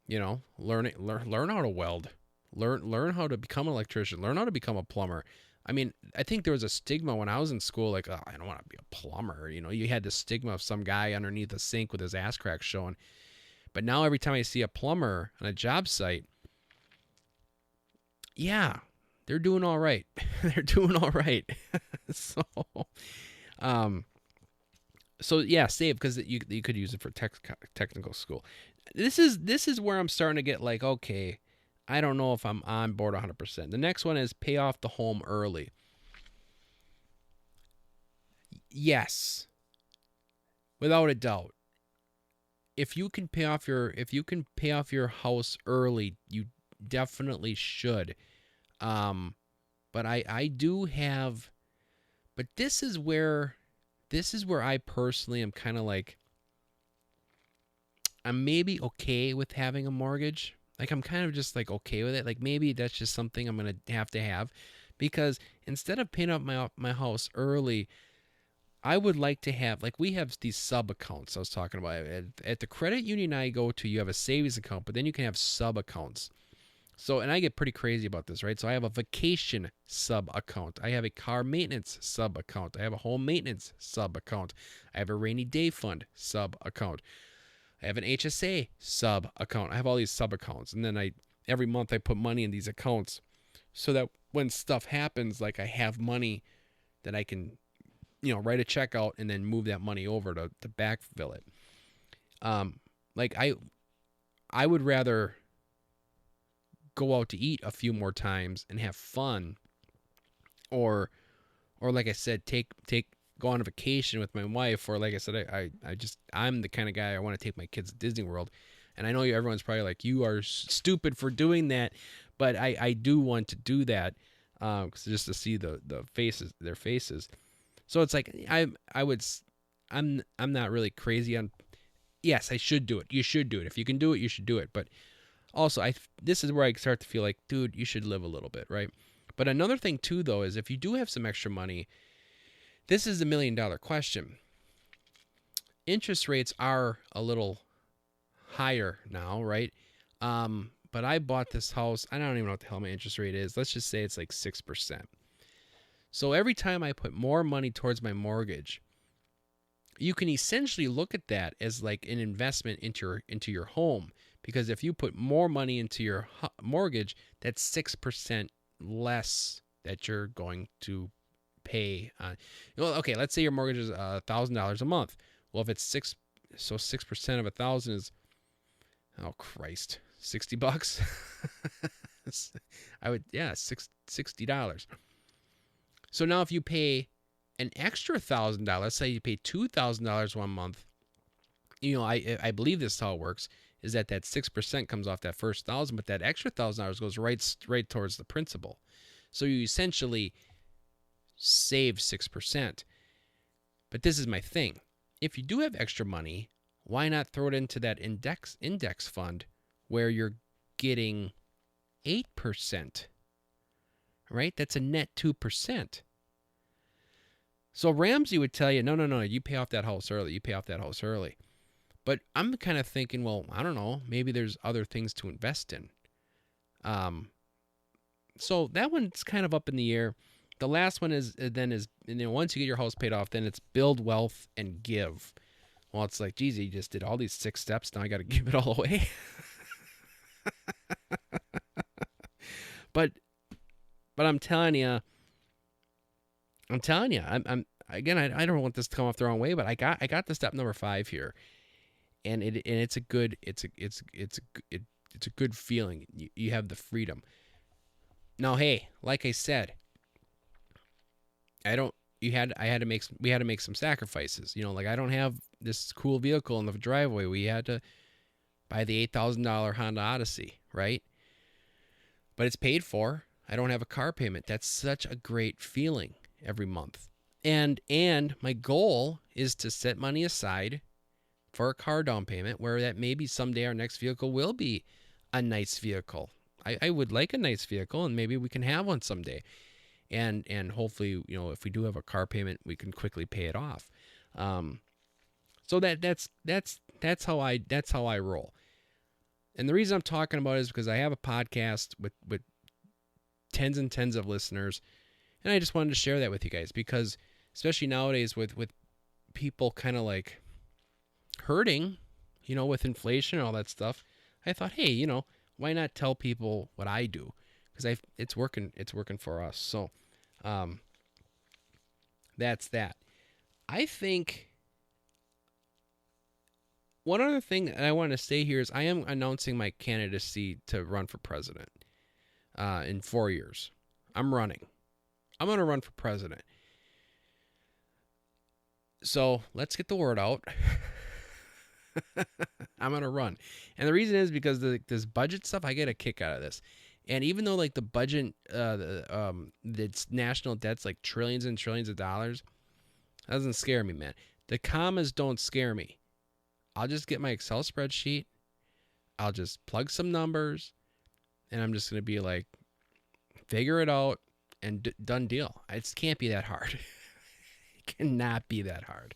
Learn how to weld, learn how to become an electrician, learn how to become a plumber. I mean, I think there was a stigma when I was in school, like, oh, I don't want to be a plumber. You had the stigma of some guy underneath a sink with his ass crack showing. But now every time I see a plumber on a job site, yeah, they're doing all right. They're doing all right. so, um, so yeah, save, because you could use it for technical school. This is where I'm starting to get like, okay, I don't know if I'm on board 100%. The next one is pay off the home early. Yes, without a doubt. If you can pay off your house early, you definitely should. But I do have, but this is where I personally am kind of like, I'm maybe okay with having a mortgage. Like, I'm kind of just like okay with it. Like, maybe that's just something I'm gonna have, because instead of paying up my house early, I would like to have, like, we have these sub accounts I was talking about. At the credit union I go to, you have a savings account, but then you can have sub accounts. So, and I get pretty crazy about this, right? So I have a vacation sub account. I have a car maintenance sub account. I have a home maintenance sub account. I have a rainy day fund sub account. I have an HSA sub account. I have all these sub accounts. And then every month I put money in these accounts so that when stuff happens, like, I have money that I can, write a check out and then move that money over to backfill it. Like, I would rather go out to eat a few more times and have fun, or like I said, go on a vacation with my wife, or like I said, I'm the kind of guy, I want to take my kids to Disney World. And I know everyone's probably like, you are stupid for doing that, but I do want to do that, just to see their faces. So it's like, I'm not really crazy on, yes, I should do it. You should do it. If you can do it, you should do it. But also, this is where I start to feel like, dude, you should live a little bit, right? But another thing too, though, is if you do have some extra money, this is the $1 million question. Interest rates are a little higher now, right? But I bought this house. I don't even know what the hell my interest rate is. Let's just say it's like 6%. So every time I put more money towards my mortgage, you can essentially look at that as like an investment into your home, because if you put more money into your mortgage, that's 6% less that you're going to pay. Okay, let's say your mortgage is $1,000 a month. Well, if it's 6% of 1,000 is, oh Christ, $60. $60. So now if you pay an extra $1,000, let's say you pay $2,000 one month, I believe this is how it works, is that 6% comes off that first 1,000, but that extra $1,000 goes right towards the principal. So you essentially save 6%. But this is my thing. If you do have extra money, why not throw it into that index fund where you're getting 8%? Right? That's a net 2%. So Ramsey would tell you, no, you pay off that house early. You pay off that house early. But I'm kind of thinking, well, I don't know. Maybe there's other things to invest in. So that one's kind of up in the air. The last one is once you get your house paid off, then it's build wealth and give. Well, it's like, geez, you just did all these 6 steps. Now I got to give it all away. But I'm telling you, I'm again, I don't want this to come off the wrong way, but I got the step number 5 here, and it's a good feeling. You have the freedom. Now, hey, like I said, we had to make some sacrifices. Like, I don't have this cool vehicle in the driveway. We had to buy the $8,000 Honda Odyssey, right? But it's paid for. I don't have a car payment. That's such a great feeling every month. And my goal is to set money aside for a car down payment, where that maybe someday our next vehicle will be a nice vehicle. I would like a nice vehicle, and maybe we can have one someday. And hopefully, if we do have a car payment, we can quickly pay it off. So that's how I roll. And the reason I'm talking about it is because I have a podcast with tens and tens of listeners, and I just wanted to share that with you guys, because especially nowadays with people kind of like hurting, with inflation and all that stuff, I thought, hey, why not tell people what I do? Because it's working for us. So that's that. I think one other thing that I want to say here is I am announcing my candidacy to run for president in 4 years. I'm running. I'm going to run for president. So let's get the word out. I'm going to run. And the reason is because this budget stuff, I get a kick out of this. And even though like the budget, it's national debt's like trillions and trillions of dollars, that doesn't scare me, man. The commas don't scare me. I'll just get my Excel spreadsheet. I'll just plug some numbers, and I'm just going to be like, figure it out, and done deal. It can't be that hard. It cannot be that hard.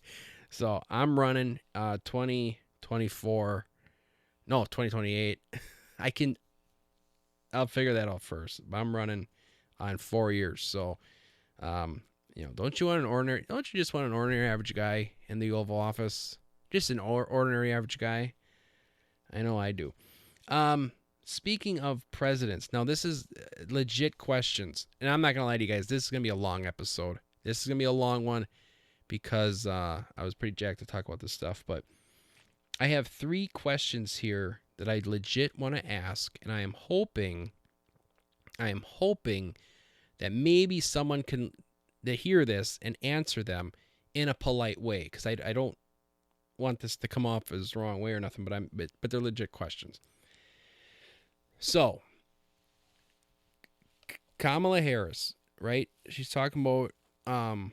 So I'm running 2024, no, 2028. I'll figure that out first. I'm running on 4 years. So, don't you just want an ordinary average guy in the Oval Office? Just an ordinary average guy? I know I do. Speaking of presidents, now this is legit questions. And I'm not going to lie to you guys. This is going to be a long episode. This is going to be a long one because I was pretty jacked to talk about this stuff. But I have 3 questions here that I legit want to ask. And I am hoping that maybe someone can hear this and answer them in a polite way. Because I don't want this to come off as the wrong way or nothing. But they're legit questions. So, Kamala Harris, right? She's talking about, well,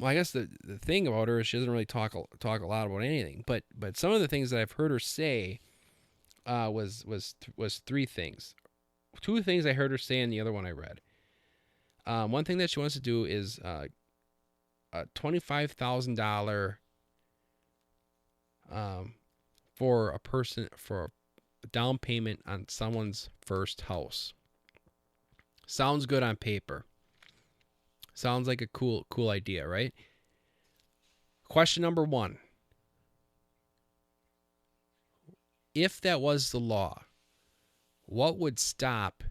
I guess the thing about her is she doesn't really talk a lot about anything. But some of the things that I've heard her say was 3 things. 2 things I heard her say, and the other one I read. One thing that she wants to do is a $25,000 for a down payment on someone's first house. Sounds good on paper. Sounds like a cool idea, right? Question number 1. If that was the law, what would stop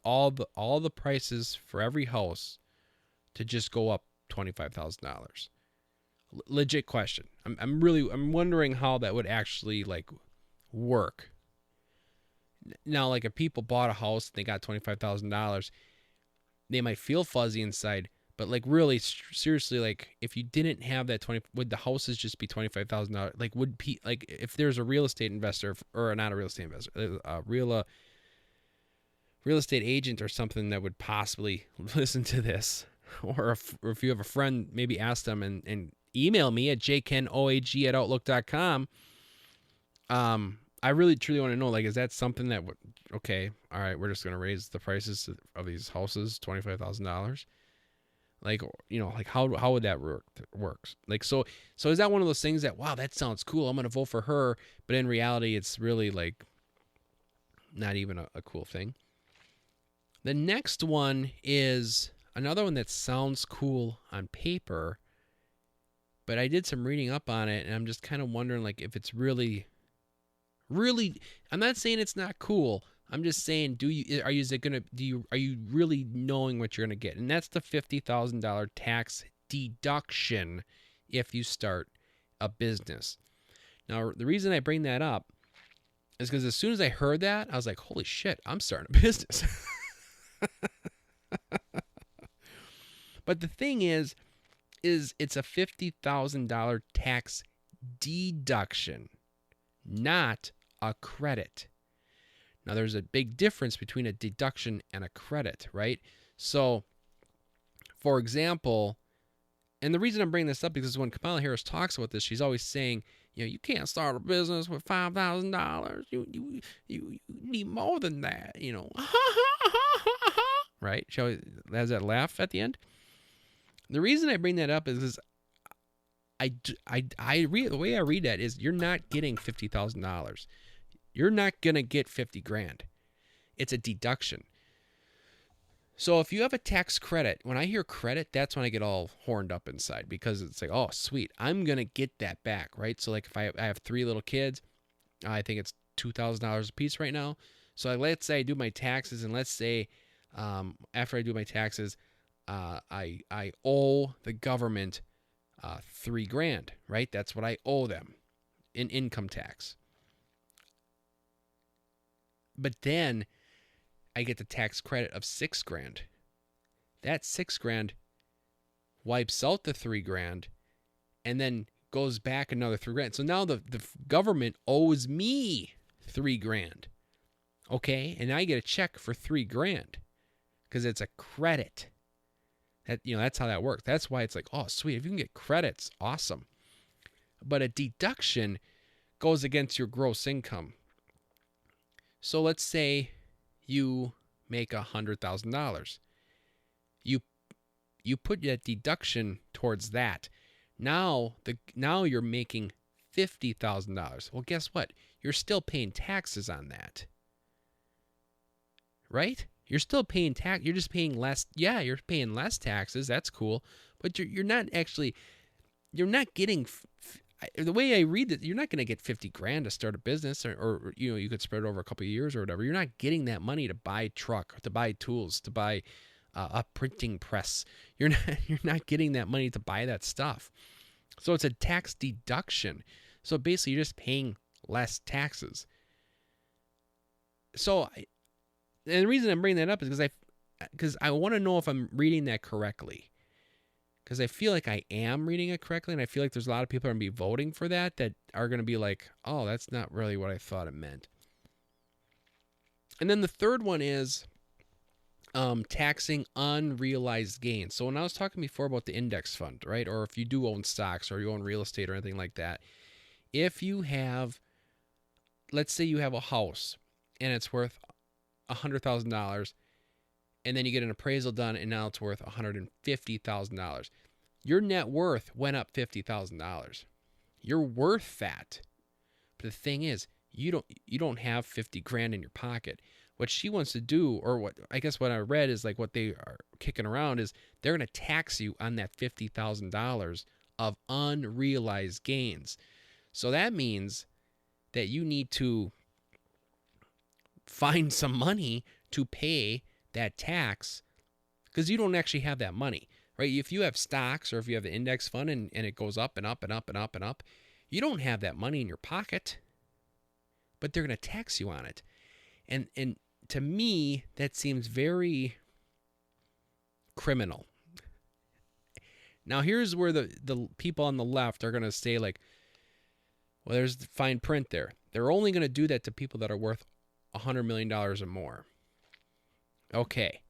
all the prices for every house to just go up $25,000? Legit question. I'm wondering how that would actually work. Now, if people bought a house and they got $25,000, they might feel fuzzy inside, but really seriously, if you didn't have that would the houses just be $25,000? If there's a real estate investor, or not a real estate investor, a real estate agent or something that would possibly listen to this, or if you have a friend, maybe ask them and email me at jkennoag@outlook.com. I really truly want to know, is that something that would, okay, all right, we're just going to raise the prices of these houses $25,000? How would that work? So is that one of those things that, wow, that sounds cool, I'm going to vote for her, but in reality, it's really not even a cool thing? The next one is another one that sounds cool on paper, but I did some reading up on it, and I'm just kind of wondering, if it's really, I'm not saying it's not cool. I'm just saying, are you really knowing what you're going to get? And that's the $50,000 tax deduction if you start a business. Now, the reason I bring that up is because as soon as I heard that, I was like, holy shit, I'm starting a business. But the thing is it's a $50,000 tax deduction, not a credit. Now, there's a big difference between a deduction and a credit, right? So, for example, and the reason I'm bringing this up is because when Kamala Harris talks about this, she's always saying, you can't start a business with $5,000. You need more than that, right? She always has that laugh at the end. The reason I bring that up is I read, the way I read that is, you're not getting $50,000. You're not going to get $50,000. It's a deduction. So if you have a tax credit, when I hear credit, that's when I get all horned up inside, because it's like, oh, sweet, I'm going to get that back, right? So if I have 3 little kids, I think it's $2,000 a piece right now. So let's say I do my taxes, and let's say after I do my taxes, I owe the government $3,000, right? That's what I owe them in income tax. But then I get the tax credit of $6,000. That $6,000 wipes out the $3,000 and then goes back another $3,000. So now the government owes me $3,000. Okay, and I get a check for $3,000 because it's a credit. That's how that works. That's why it's like, oh, sweet, if you can get credits, awesome. But a deduction goes against your gross income. So let's say you make $100,000. you put that deduction towards that. Now you're making $50,000. Well, guess what? You're still paying taxes on that, right? You're still paying tax. You're just paying less. Yeah, you're paying less taxes. That's cool, but you're not actually. You're not getting. The way I read it, you're not going to get 50 grand to start a business, or you could spread it over a couple of years or whatever. You're not getting that money to buy a truck, to buy tools, to buy a printing press. You're not getting that money to buy that stuff. So it's a tax deduction. So basically, you're just paying less taxes. So, and the reason I'm bringing that up is because I want to know if I'm reading that correctly. Because I feel like I am reading it correctly, and I feel like there's a lot of people are going to be voting for that are going to be like, oh, that's not really what I thought it meant. And then the third one is taxing unrealized gains. So when I was talking before about the index fund, right, or if you do own stocks or you own real estate or anything like that, if you have, let's say you have a house and it's worth $100,000, and then you get an appraisal done and now it's worth $150,000. Your net worth went up $50,000. You're worth that. But the thing is, you don't have 50 grand in your pocket. What she wants to do, or what I read is like what they are kicking around is they're going to tax you on that $50,000 of unrealized gains. So that means that you need to find some money to pay that tax, because you don't actually have that money, right? If you have stocks or if you have the index fund and it goes up and up and up and up and up, you don't have that money in your pocket, but they're going to tax you on it. And to me, that seems very criminal. Now, here's where the people on the left are going to say, like, well, there's the fine print there. They're only going to do that to people that are worth $100 million or more. Okay.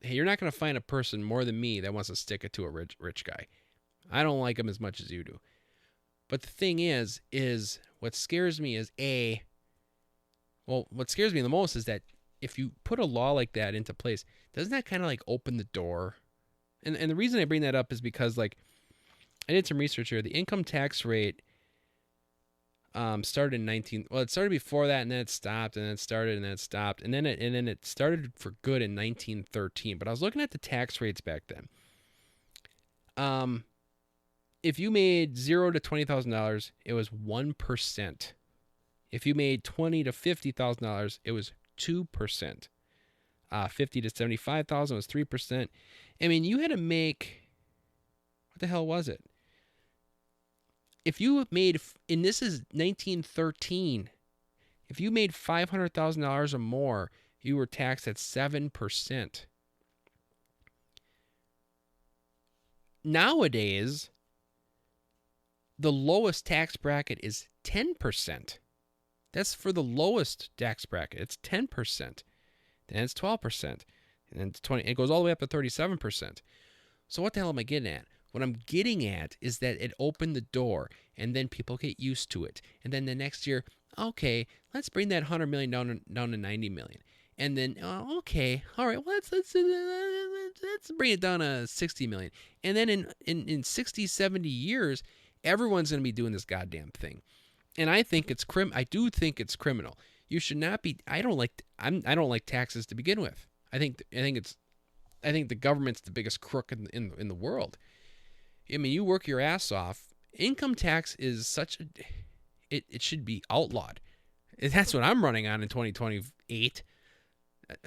Hey, you're not going to find a person more than me that wants to stick it to a rich guy. I don't like him as much as you do. But the thing is what scares me is what scares me the most is that if you put a law like that into place, doesn't that kind of like open the door? And the reason I bring that up is because, like, I did some research here. The income tax rate started in it started before that, and then it stopped, and then it started, and then it stopped, and then it started for good in 1913. But I was looking at the tax rates back then. If you made $0 to $20,000, it was 1%. If you made $20 to $50,000, it was 2%. 50 to 75,000 was 3%. I mean, you had to make, what the hell was it? If you made, and this is 1913, if you made $500,000 or more, you were taxed at 7%. Nowadays, the lowest tax bracket is 10%. That's for the lowest tax bracket. It's 10%. Then it's 12%. And then it's 20. It goes all the way up to 37%. So what the hell am I getting at? What I'm getting at is that it opened the door, and then people get used to it. And then the next year, okay, let's bring that $100 million down to $90 million. And then, okay, all right, well, let's bring it down to $60 million. And then in 60, 70 years, everyone's going to be doing this goddamn thing. And I think it's I do think it's criminal. You should not be. I don't like taxes to begin with. I think the government's the biggest crook in the world. I mean, you work your ass off. Income tax is it should be outlawed. And that's what I'm running on in 2028.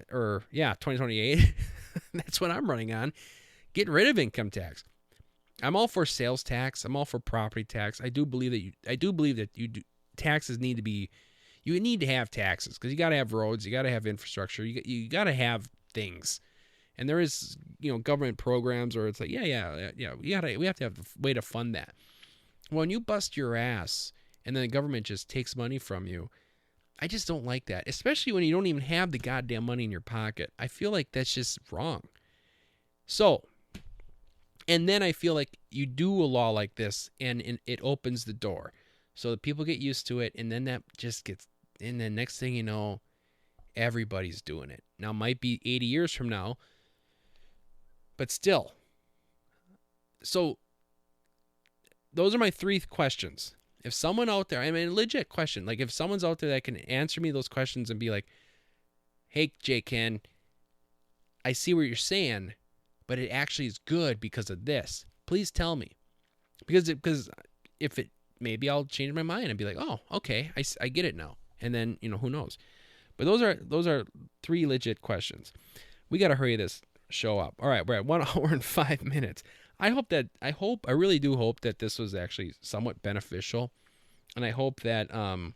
2028. That's what I'm running on. Getting rid of income tax. I'm all for sales tax. I'm all for property tax. I do believe that taxes need to be. You need to have taxes because you got to have roads. You got to have infrastructure. You got to have things. And there is, government programs, or it's like, yeah. We have to have a way to fund that. When you bust your ass and then the government just takes money from you, I just don't like that. Especially when you don't even have the goddamn money in your pocket. I feel like that's just wrong. So, and then I feel like you do a law like this, and it opens the door, so that people get used to it, and then that just gets. And then next thing you know, everybody's doing it. Now, it might be 80 years from now. But still, so those are my 3 questions. If someone out there, I mean, legit question, like if someone's out there that can answer me those questions and be like, hey, J-Kenn, I see what you're saying, but it actually is good because of this. Please tell me. Because if it, maybe I'll change my mind and be like, oh, okay, I get it now. And then, who knows? But those are 3 legit questions. We got to hurry this show up. All right, we're at 1 hour and 5 minutes. I really do hope that this was actually somewhat beneficial. And I hope that, I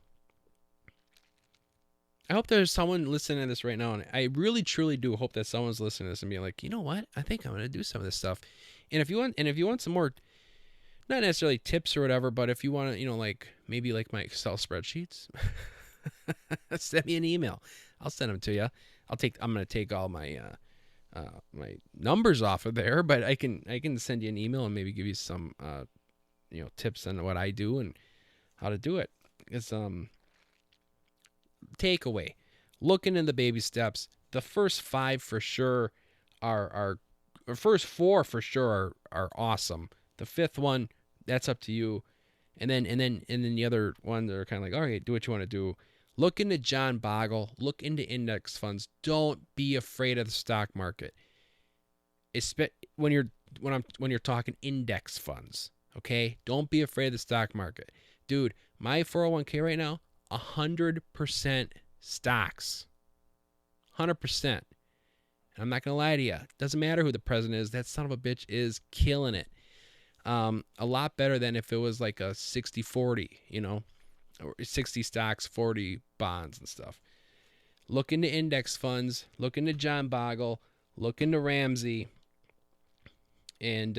hope there's someone listening to this right now. And I really, truly do hope that someone's listening to this and being like, you know what? I think I'm going to do some of this stuff. And if you want some more, not necessarily tips or whatever, but if you want to, like maybe like my Excel spreadsheets, send me an email. I'll send them to you. I'm going to take all my, my numbers off of there, but I can send you an email and maybe give you some tips on what I do and how to do it. It's takeaway. Look into the baby steps. The first 5 for sure are or first 4 for sure are awesome. The 5th one, that's up to you. And then the other ones are kind of like, all right, do what you want to do. Look into John Bogle. Look into index funds. Don't be afraid of the stock market. When you're talking index funds, okay? Don't be afraid of the stock market. Dude, my 401k right now, 100% stocks. 100%. I'm not going to lie to you. Doesn't matter who the president is. That son of a bitch is killing it. A lot better than if it was like a 60-40, or 60 stocks, 40 bonds and stuff. Look into index funds. Look into John Bogle. Look into Ramsey. And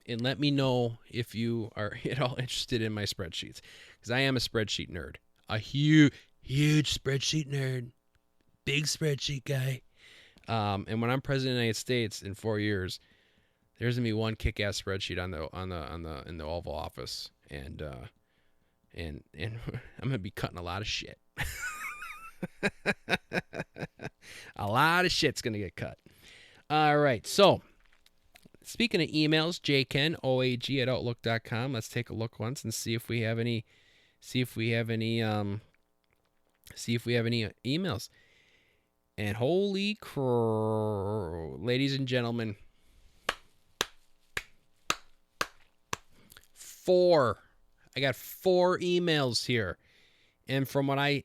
let me know if you are at all interested in my spreadsheets. Because I am a spreadsheet nerd. A huge spreadsheet nerd. Big spreadsheet guy. And when I'm president of the United States in 4 years, there's gonna be one kick-ass spreadsheet in the Oval Office, and I'm gonna be cutting a lot of shit. A lot of shit's gonna get cut. All right, so speaking of emails, J-Kenn, OAG at Outlook.com. Let's take a look once and see if we have any emails. And holy crow, ladies and gentlemen, 4. I got 4 emails here. And from what I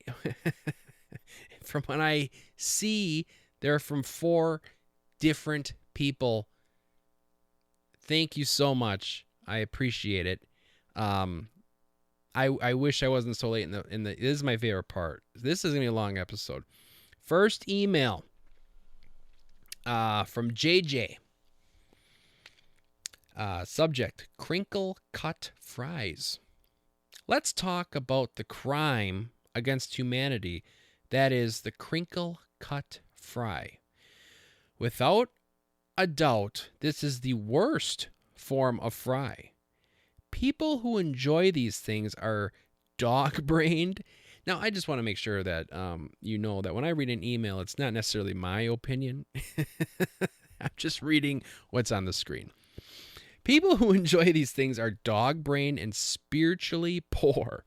see, they're from 4 different people. Thank you so much. I appreciate it. I wish I wasn't so late in the this is my favorite part. This is going to be a long episode. First email from JJ. Subject, crinkle cut fries. Let's talk about the crime against humanity that is the crinkle cut fry. Without a doubt, this is the worst form of fry. People who enjoy these things are dog-brained. Now, I just want to make sure that you know that when I read an email, it's not necessarily my opinion. I'm just reading what's on the screen. People who enjoy these things are dog-brained and spiritually poor.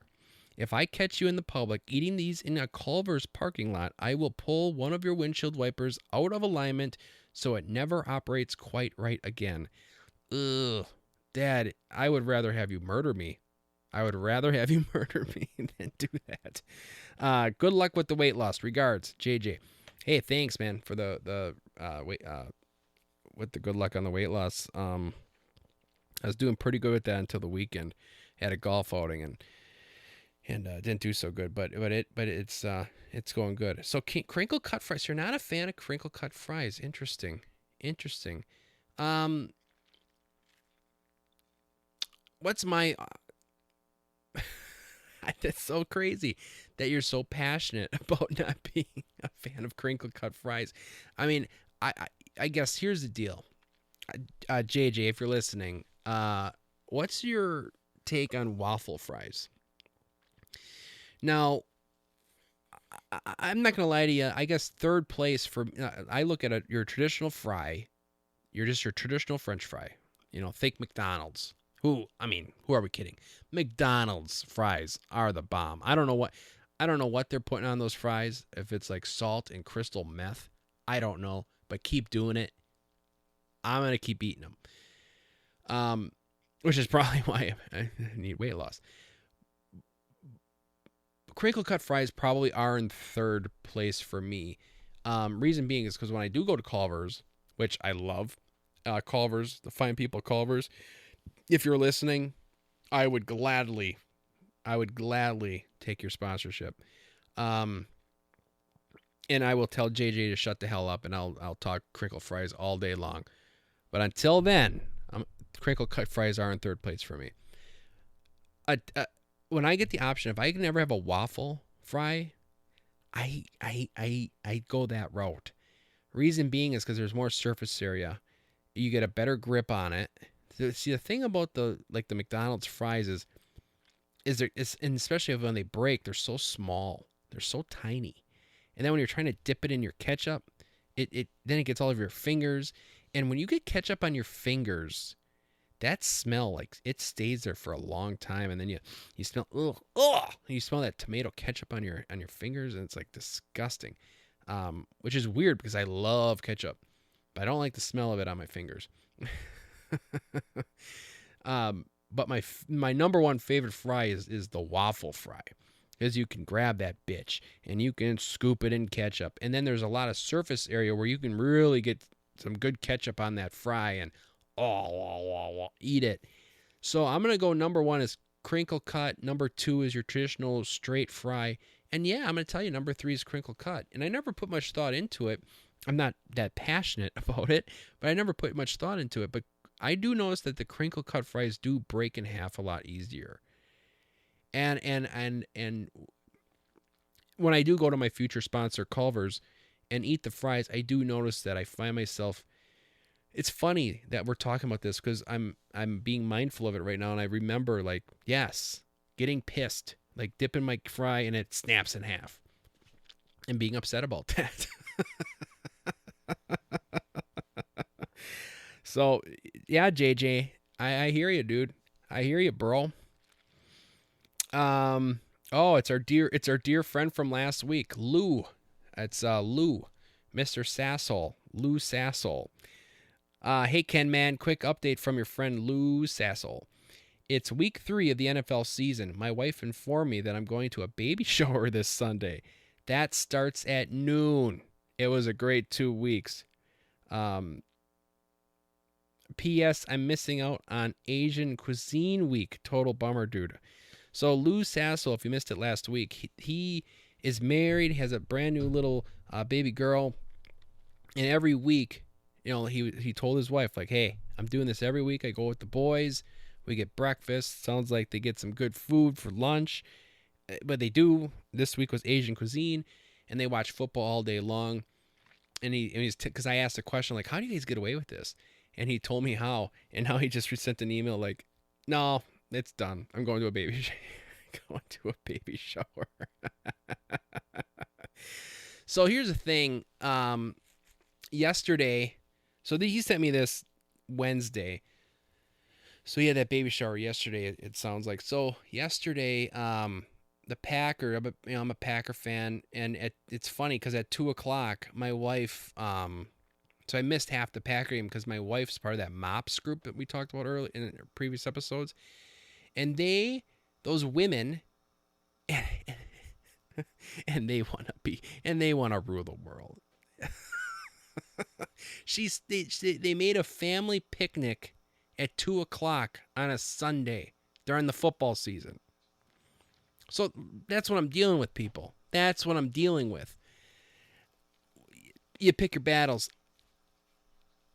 If I catch you in the public eating these in a Culver's parking lot, I will pull one of your windshield wipers out of alignment so it never operates quite right again. Ugh. Dad, I would rather have you murder me. I would rather have you murder me than do that. Good luck with the weight loss. Regards, JJ. Hey, thanks, man, for the with the good luck on the weight loss. I was doing pretty good with that until the weekend. Had a golf outing and didn't do so good, but it's going good. So crinkle cut fries. You're not a fan of crinkle cut fries. Interesting. What's my? That's so crazy that you're so passionate about not being a fan of crinkle cut fries. I mean, I guess here's the deal, JJ, if you're listening, what's your take on waffle fries? Now, I'm not gonna lie to you. I guess third place for I look at your traditional fry, You're just your traditional French fry. Think McDonald's. Who are we kidding? McDonald's fries are the bomb. I don't know what they're putting on those fries. If it's like salt and crystal meth, I don't know. But keep doing it. I'm gonna keep eating them. Which is probably why I need weight loss. Crinkle cut fries probably are in third place for me. Reason being is because when I do go to Culver's, which I love, Culver's, the fine people at Culver's. If you're listening, I would gladly take your sponsorship. And I will tell JJ to shut the hell up, and I'll talk crinkle fries all day long. But until then, crinkle cut fries are in third place for me. When I get the option, if I can never have a waffle fry, I go that route. Reason being is because there's more surface area. You get a better grip on it. See, the thing about the McDonald's fries is and especially when they break, they're so small, they're so tiny, and then when you're trying to dip it in your ketchup, then it gets all over your fingers. And when you get ketchup on your fingers, that smell, like, it stays there for a long time, and then you smell you smell that tomato ketchup on your fingers, and it's like disgusting. Which is weird because I love ketchup, but I don't like the smell of it on my fingers. But my number one favorite fry is the waffle fry, because you can grab that bitch and you can scoop it in ketchup, and then there's a lot of surface area where you can really get some good ketchup on that fry and eat it. So I'm gonna go number one is crinkle cut. Number two is your traditional straight fry. And yeah, I'm gonna tell you, number three is crinkle cut. And I never put much thought into it. I'm not that passionate about it, but I never put much thought into it. But I do notice that the crinkle cut fries do break in half a lot easier. And when I do go to my future sponsor Culver's and eat the fries, I do notice that I find myself. It's funny that we're talking about this because I'm being mindful of it right now, and I remember, like, yes, getting pissed, like dipping my fry and it snaps in half, and being upset about that. So yeah, JJ, I hear you, dude. I hear you, bro. It's our dear friend from last week, Lou. It's Lou, Mr. Sassel, Lou Sassel. Hey, Ken, man, quick update from your friend Lou Sassel. It's week 3 of the NFL season. My wife informed me that I'm going to a baby shower this Sunday. That starts at noon. It was a great 2 weeks. P.S. I'm missing out on Asian Cuisine Week. Total bummer, dude. So Lou Sassel, if you missed it last week, he is married, has a brand new little baby girl, and every week, he told his wife, like, hey, I'm doing this every week. I go with the boys. We get breakfast. Sounds like they get some good food for lunch. But they do. This week was Asian cuisine, and they watch football all day long. And he's because I asked a question, like, how do you guys get away with this? And he told me how. And now he just sent an email like, no, it's done. I'm going to a baby shower. So here's the thing. Yesterday, he sent me this Wednesday. So he had that baby shower yesterday, it sounds like. So yesterday, the Packer, I'm a Packer fan, and it's funny because at 2:00, my wife, so I missed half the Packer game because my wife's part of that MOPS group that we talked about earlier in previous episodes, and those women, and they want to rule the world. They made a family picnic at 2:00 on a Sunday during the football season. So that's what I'm dealing with, people. That's what I'm dealing with. You pick your battles.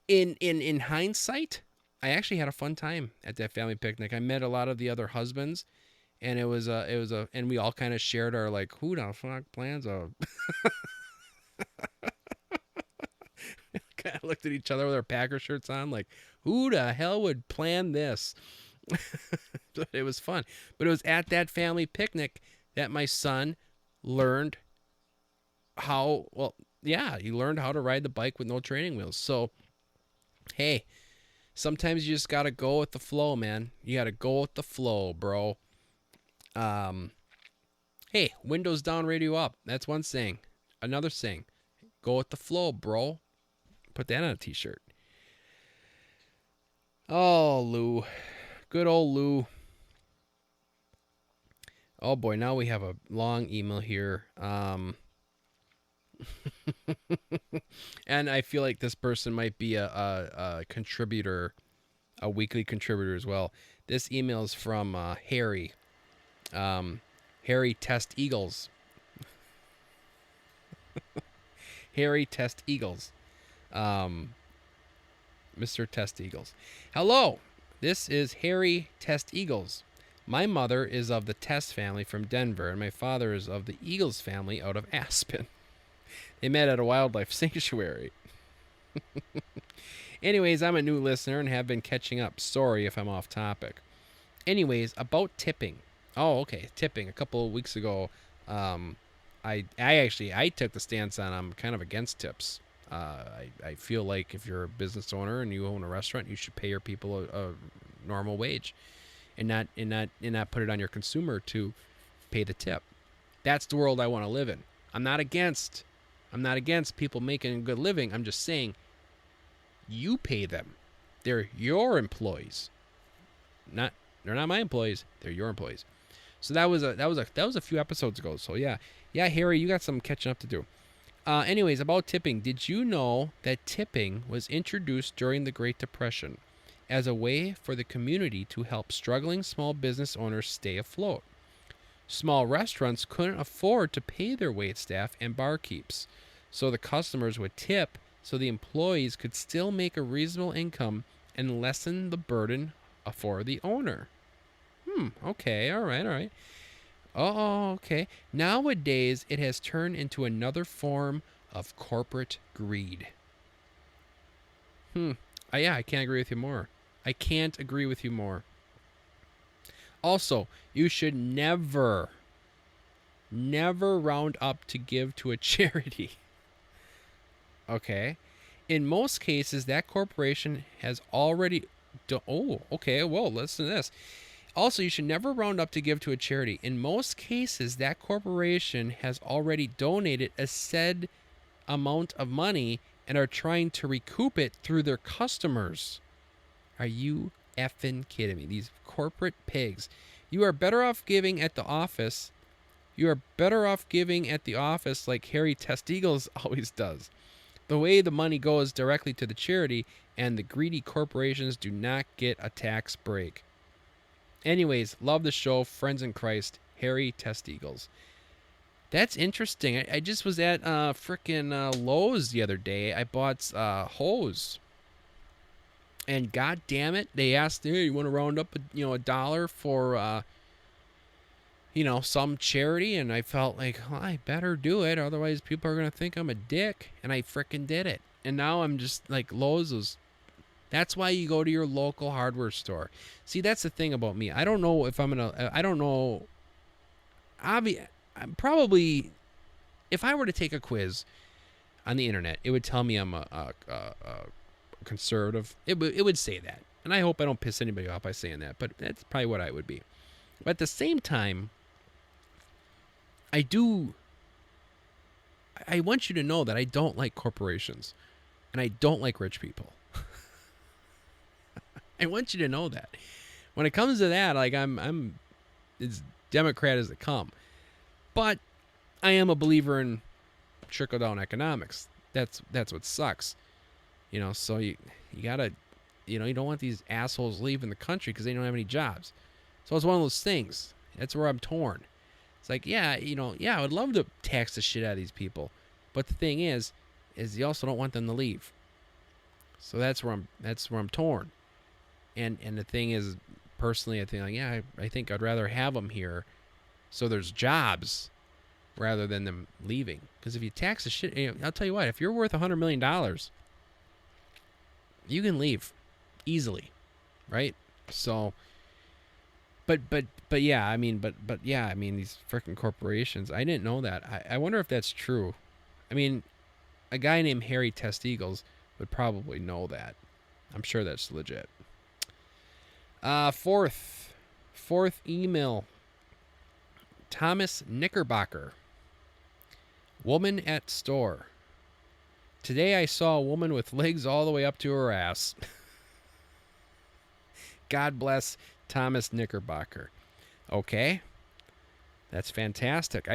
In hindsight, I actually had a fun time at that family picnic. I met a lot of the other husbands, and and we all kind of shared our, like, who the fuck plans a kind of looked at each other with our Packer shirts on, like, who the hell would plan this? But it was fun. But it was at that family picnic that my son learned he learned how to ride the bike with no training wheels. So Hey, sometimes you just gotta go with the flow, man. You gotta go with the flow, bro. Um, hey, windows down, radio up. That's one saying. Another saying, go with the flow, bro. Put that on a t-shirt. Oh, Lou. Good old Lou. Oh boy, now we have a long email here. And I feel like this person might be a contributor, a weekly contributor as well. This email is from Harry. Harry Test Eagles. Harry Test Eagles. Mr. Test Eagles. Hello, this is Harry Test Eagles. My mother is of the Test family from Denver, and my father is of the Eagles family out of Aspen. They met at a wildlife sanctuary. Anyways, I'm a new listener and have been catching up. Sorry if I'm off topic. Anyways, about tipping. Oh, okay, tipping. A couple of weeks ago, I took the stance on I'm kind of against tips. I feel like if you're a business owner and you own a restaurant, you should pay your people a normal wage, and not put it on your consumer to pay the tip. That's the world I want to live in. I'm not against people making a good living. I'm just saying you pay them. They're your employees. They're not my employees. They're your employees. So that was a few episodes ago. So yeah, Harry, you got some catching up to do. Anyways, about tipping, did you know that tipping was introduced during the Great Depression as a way for the community to help struggling small business owners stay afloat? Small restaurants couldn't afford to pay their waitstaff and barkeeps, so the customers would tip so the employees could still make a reasonable income and lessen the burden for the owner. Okay, all right. Oh, okay. Nowadays, it has turned into another form of corporate greed. Yeah, I can't agree with you more. Also, you should never round up to give to a charity. Okay? In most cases, that corporation has already... okay, well, listen to this. Also, you should never round up to give to a charity. In most cases, that corporation has already donated a said amount of money and are trying to recoup it through their customers. Are you effing kidding me? These corporate pigs. You are better off giving at the office. Like Harry Testigles always does. The way the money goes directly to the charity, and the greedy corporations do not get a tax break. Anyways, love the show. Friends in Christ, Harry Testigles. That's interesting. I just was at frickin' Lowe's the other day. I bought hose. And god damn it, they asked, hey, you want to round up $1 for some charity? And I felt like, well, I better do it, otherwise people are gonna think I'm a dick. And I frickin' did it. And now I'm just like, Lowe's is... That's why you go to your local hardware store. See, that's the thing about me. I don't know if I'm gonna... I don't know... I'm probably... If I were to take a quiz on the internet, it would tell me I'm a conservative. It would say that. And I hope I don't piss anybody off by saying that. But that's probably what I would be. But at the same time, I want you to know that I don't like corporations. And I don't like rich people. I want you to know that. When it comes to that, like I'm as Democrat as they come. But I am a believer in trickle down economics. That's what sucks. So you gotta, you don't want these assholes leaving the country because they don't have any jobs. So it's one of those things. That's where I'm torn. It's like, I would love to tax the shit out of these people, but the thing is you also don't want them to leave. So that's where I'm torn. And the thing is, personally, I think I think I'd rather have them here, so there's jobs, rather than them leaving. Because if you tax the shit, I'll tell you what, if you're worth $100 million, you can leave easily, right? So, but yeah, I mean, these freaking corporations. I didn't know that. I wonder if that's true. I mean, a guy named Harry Testigles would probably know that. I'm sure that's legit. Fourth email. Thomas Knickerbocker. Woman at store. Today I saw a woman with legs all the way up to her ass. God bless Thomas Knickerbocker. Okay. That's fantastic.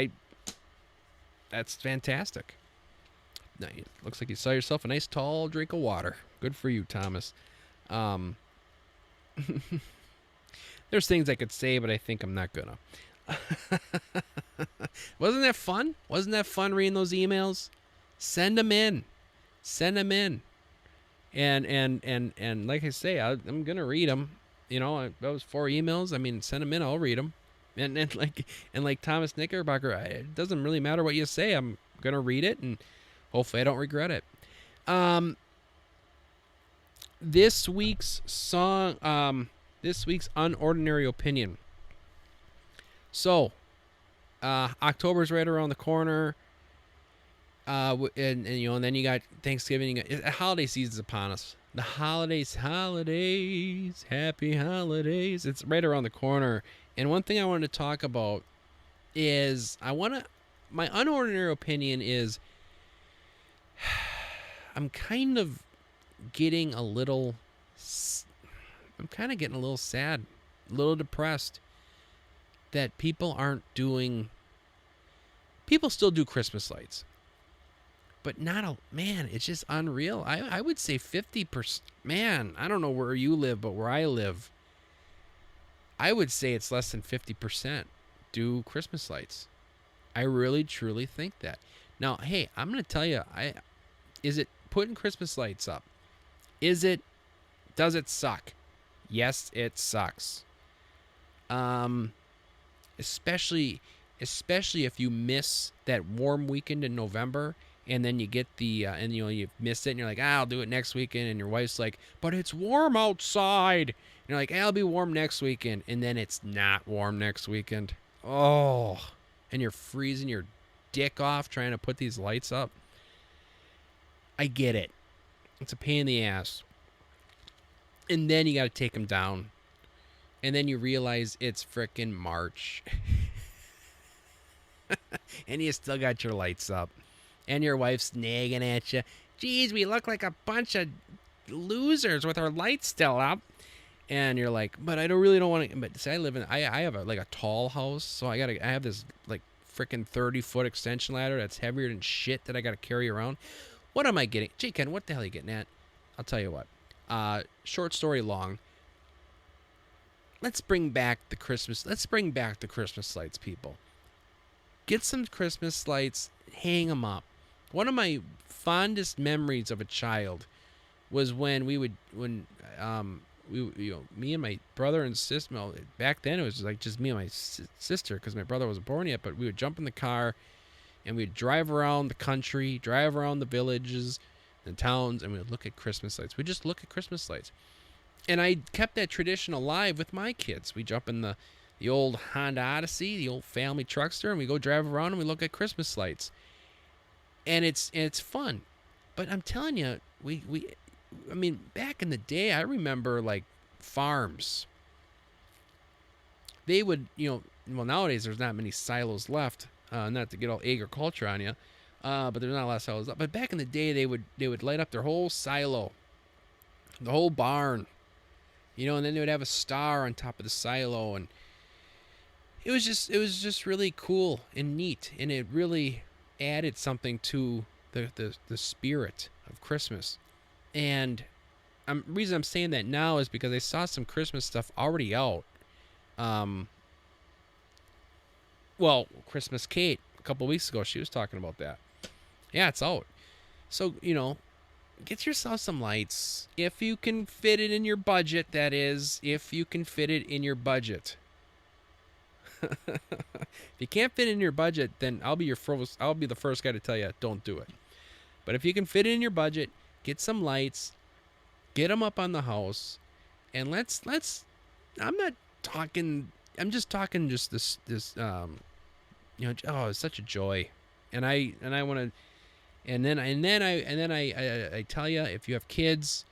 That's fantastic. Now, it looks like you saw yourself a nice tall drink of water. Good for you, Thomas. There's things I could say, but I think I'm not gonna. Wasn't that fun? Wasn't that fun reading those emails? Send them in. Send them in. And like I say, I'm gonna read them. You know, those 4 emails. I mean, send them in. I'll read them. And like Thomas Knickerbocker, it doesn't really matter what you say. I'm gonna read it, and hopefully I don't regret it. This week's song. This week's unordinary opinion. So, October's right around the corner. And you know, and then you got Thanksgiving. The holiday season's upon us. The holidays, happy holidays. It's right around the corner. And one thing I wanted to talk about is my unordinary opinion is I'm kind of getting a little sad, a little depressed that people still do Christmas lights. But it's just unreal. I would say 50%. Man, I don't know where you live, but where I live, I would say it's less than 50% do Christmas lights. I really, truly think that. Now, hey, I'm going to tell you, is it putting Christmas lights up? Does it suck? Yes, it sucks. Especially if you miss that warm weekend in November, and then you get and you miss it, and you're like, I'll do it next weekend, and your wife's like, but it's warm outside. And you're like, I'll be warm next weekend, and then it's not warm next weekend. Oh, and you're freezing your dick off trying to put these lights up. I get it. It's a pain in the ass. And then you got to take them down. And then you realize it's frickin' March. And you still got your lights up. And your wife's nagging at you. Geez, we look like a bunch of losers with our lights still up. And you're like, but I really don't want to. But see, I have a tall house. So I have this like frickin' 30-foot extension ladder that's heavier than shit that I got to carry around. What am I getting? J-Kenn, what the hell are you getting at? I'll tell you what. Short story long. Let's bring back the Christmas lights, people. Get some Christmas lights, hang them up. One of my fondest memories of a child was when me and my brother and sister. Well, back then it was like just me and my sister because my brother wasn't born yet. But we would jump in the car, and we'd drive around the country, drive around the villages, the towns, and we'd look at Christmas lights. We'd just look at Christmas lights. And I kept that tradition alive with my kids. We jump in the old Honda Odyssey, the old family truckster, and we go drive around and we look at Christmas lights. And it's fun. But I'm telling you, I mean, back in the day, I remember like farms. They would, nowadays there's not many silos left, not to get all agriculture on you, but there's not a lot of silos left. But back in the day, they would light up their whole silo, the whole barn, and then they would have a star on top of the silo, and it was just really cool and neat, and it really added something to the spirit of Christmas. And the reason I'm saying that now is because I saw some Christmas stuff already out. Well, Christmas Kate a couple weeks ago, she was talking about that. Yeah, it's out. So, get yourself some lights. If you can fit it in your budget, that is. If you can fit it in your budget. If you can't fit it in your budget, then I'll be the first guy to tell you, don't do it. But if you can fit it in your budget, get some lights, get them up on the house, and let's I'm just talking this it's such a joy. And I want to, and then I tell you, if you have kids,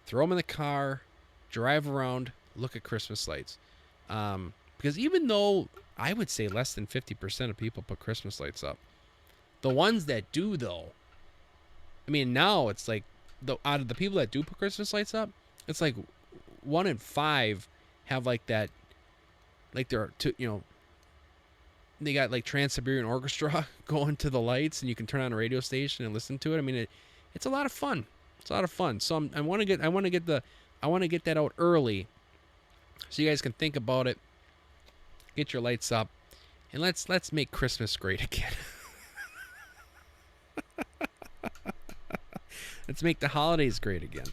throw them in the car, drive around, look at Christmas lights. Because even though I would say less than 50% of people put Christmas lights up, the ones that do, though, I mean, now it's like, out of the people that do put Christmas lights up, it's like 1 in 5 have like that, like they're, they got like Trans-Siberian Orchestra going to the lights, and you can turn on a radio station and listen to it. I mean, it's a lot of fun. It's a lot of fun. So I want to get that out early, so you guys can think about it. Get your lights up, and let's make Christmas great again. Let's make the holidays great again.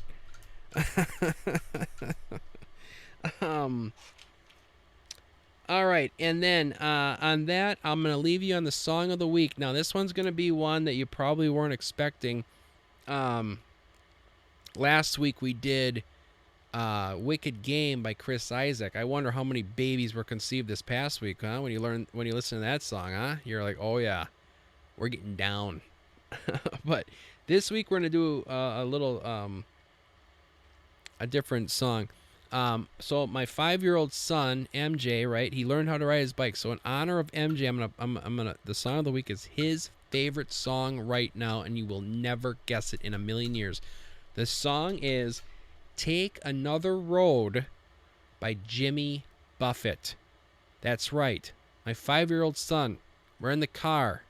All right, and then on that, I'm going to leave you on the song of the week. Now, this one's going to be one that you probably weren't expecting. Last week we did Wicked Game by Chris Isaak. I wonder how many babies were conceived this past week, huh? When you listen to that song, huh? You're like, oh yeah, we're getting down. But this week we're going to do a little a different song. So my 5-year-old son MJ, right? He learned how to ride his bike. So in honor of MJ, I'm gonna. The song of the week is his favorite song right now, and you will never guess it in a million years. The song is "Take Another Road" by Jimmy Buffett. That's right. My 5-year-old son. We're in the car.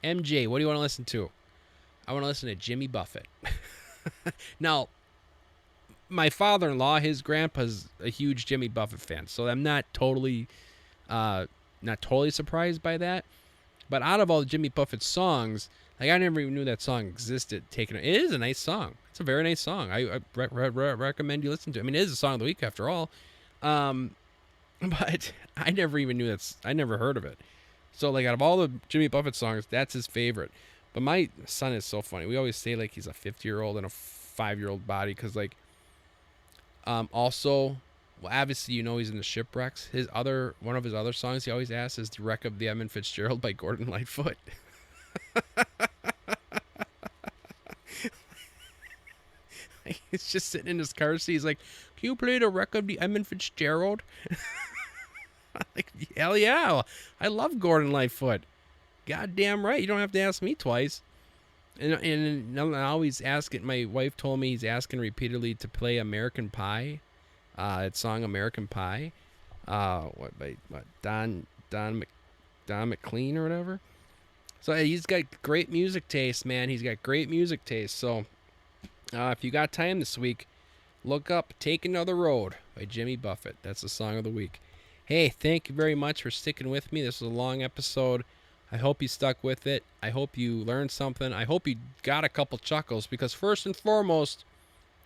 MJ, what do you want to listen to? I want to listen to Jimmy Buffett. Now, my father-in-law, his grandpa's a huge Jimmy Buffett fan, so I'm not totally surprised by that. But out of all the Jimmy Buffett songs, like, I never even knew that song existed. It is a nice song. It's a very nice song. I recommend you listen to it. I mean, it is a song of the week after all. But I never even knew I never heard of it. So, like, out of all the Jimmy Buffett songs, that's his favorite. But my son is so funny. We always say, like, he's a 50-year-old in a 5-year-old body, because, like, also, well, obviously, he's in the Shipwrecks. One of his other songs he always asks is "The Wreck of the Edmund Fitzgerald" by Gordon Lightfoot. He's just sitting in his car seat. He's like, "Can you play "The Wreck of the Edmund Fitzgerald"? Like, hell yeah. I love Gordon Lightfoot. Goddamn right. You don't have to ask me twice. And I always ask it. My wife told me he's asking repeatedly to play American Pie. That song American Pie. Don McLean or whatever. So he's got great music taste, man. He's got great music taste. So if you got time this week, look up "Take Another Road" by Jimmy Buffett. That's the song of the week. Hey, thank you very much for sticking with me. This was a long episode. I hope you stuck with it. I hope you learned something. I hope you got a couple chuckles, because first and foremost,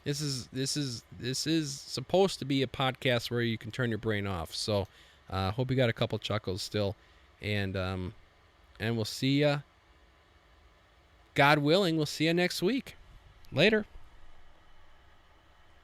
this is supposed to be a podcast where you can turn your brain off. So, hope you got a couple chuckles still, and we'll see ya. God willing, we'll see you next week. Later.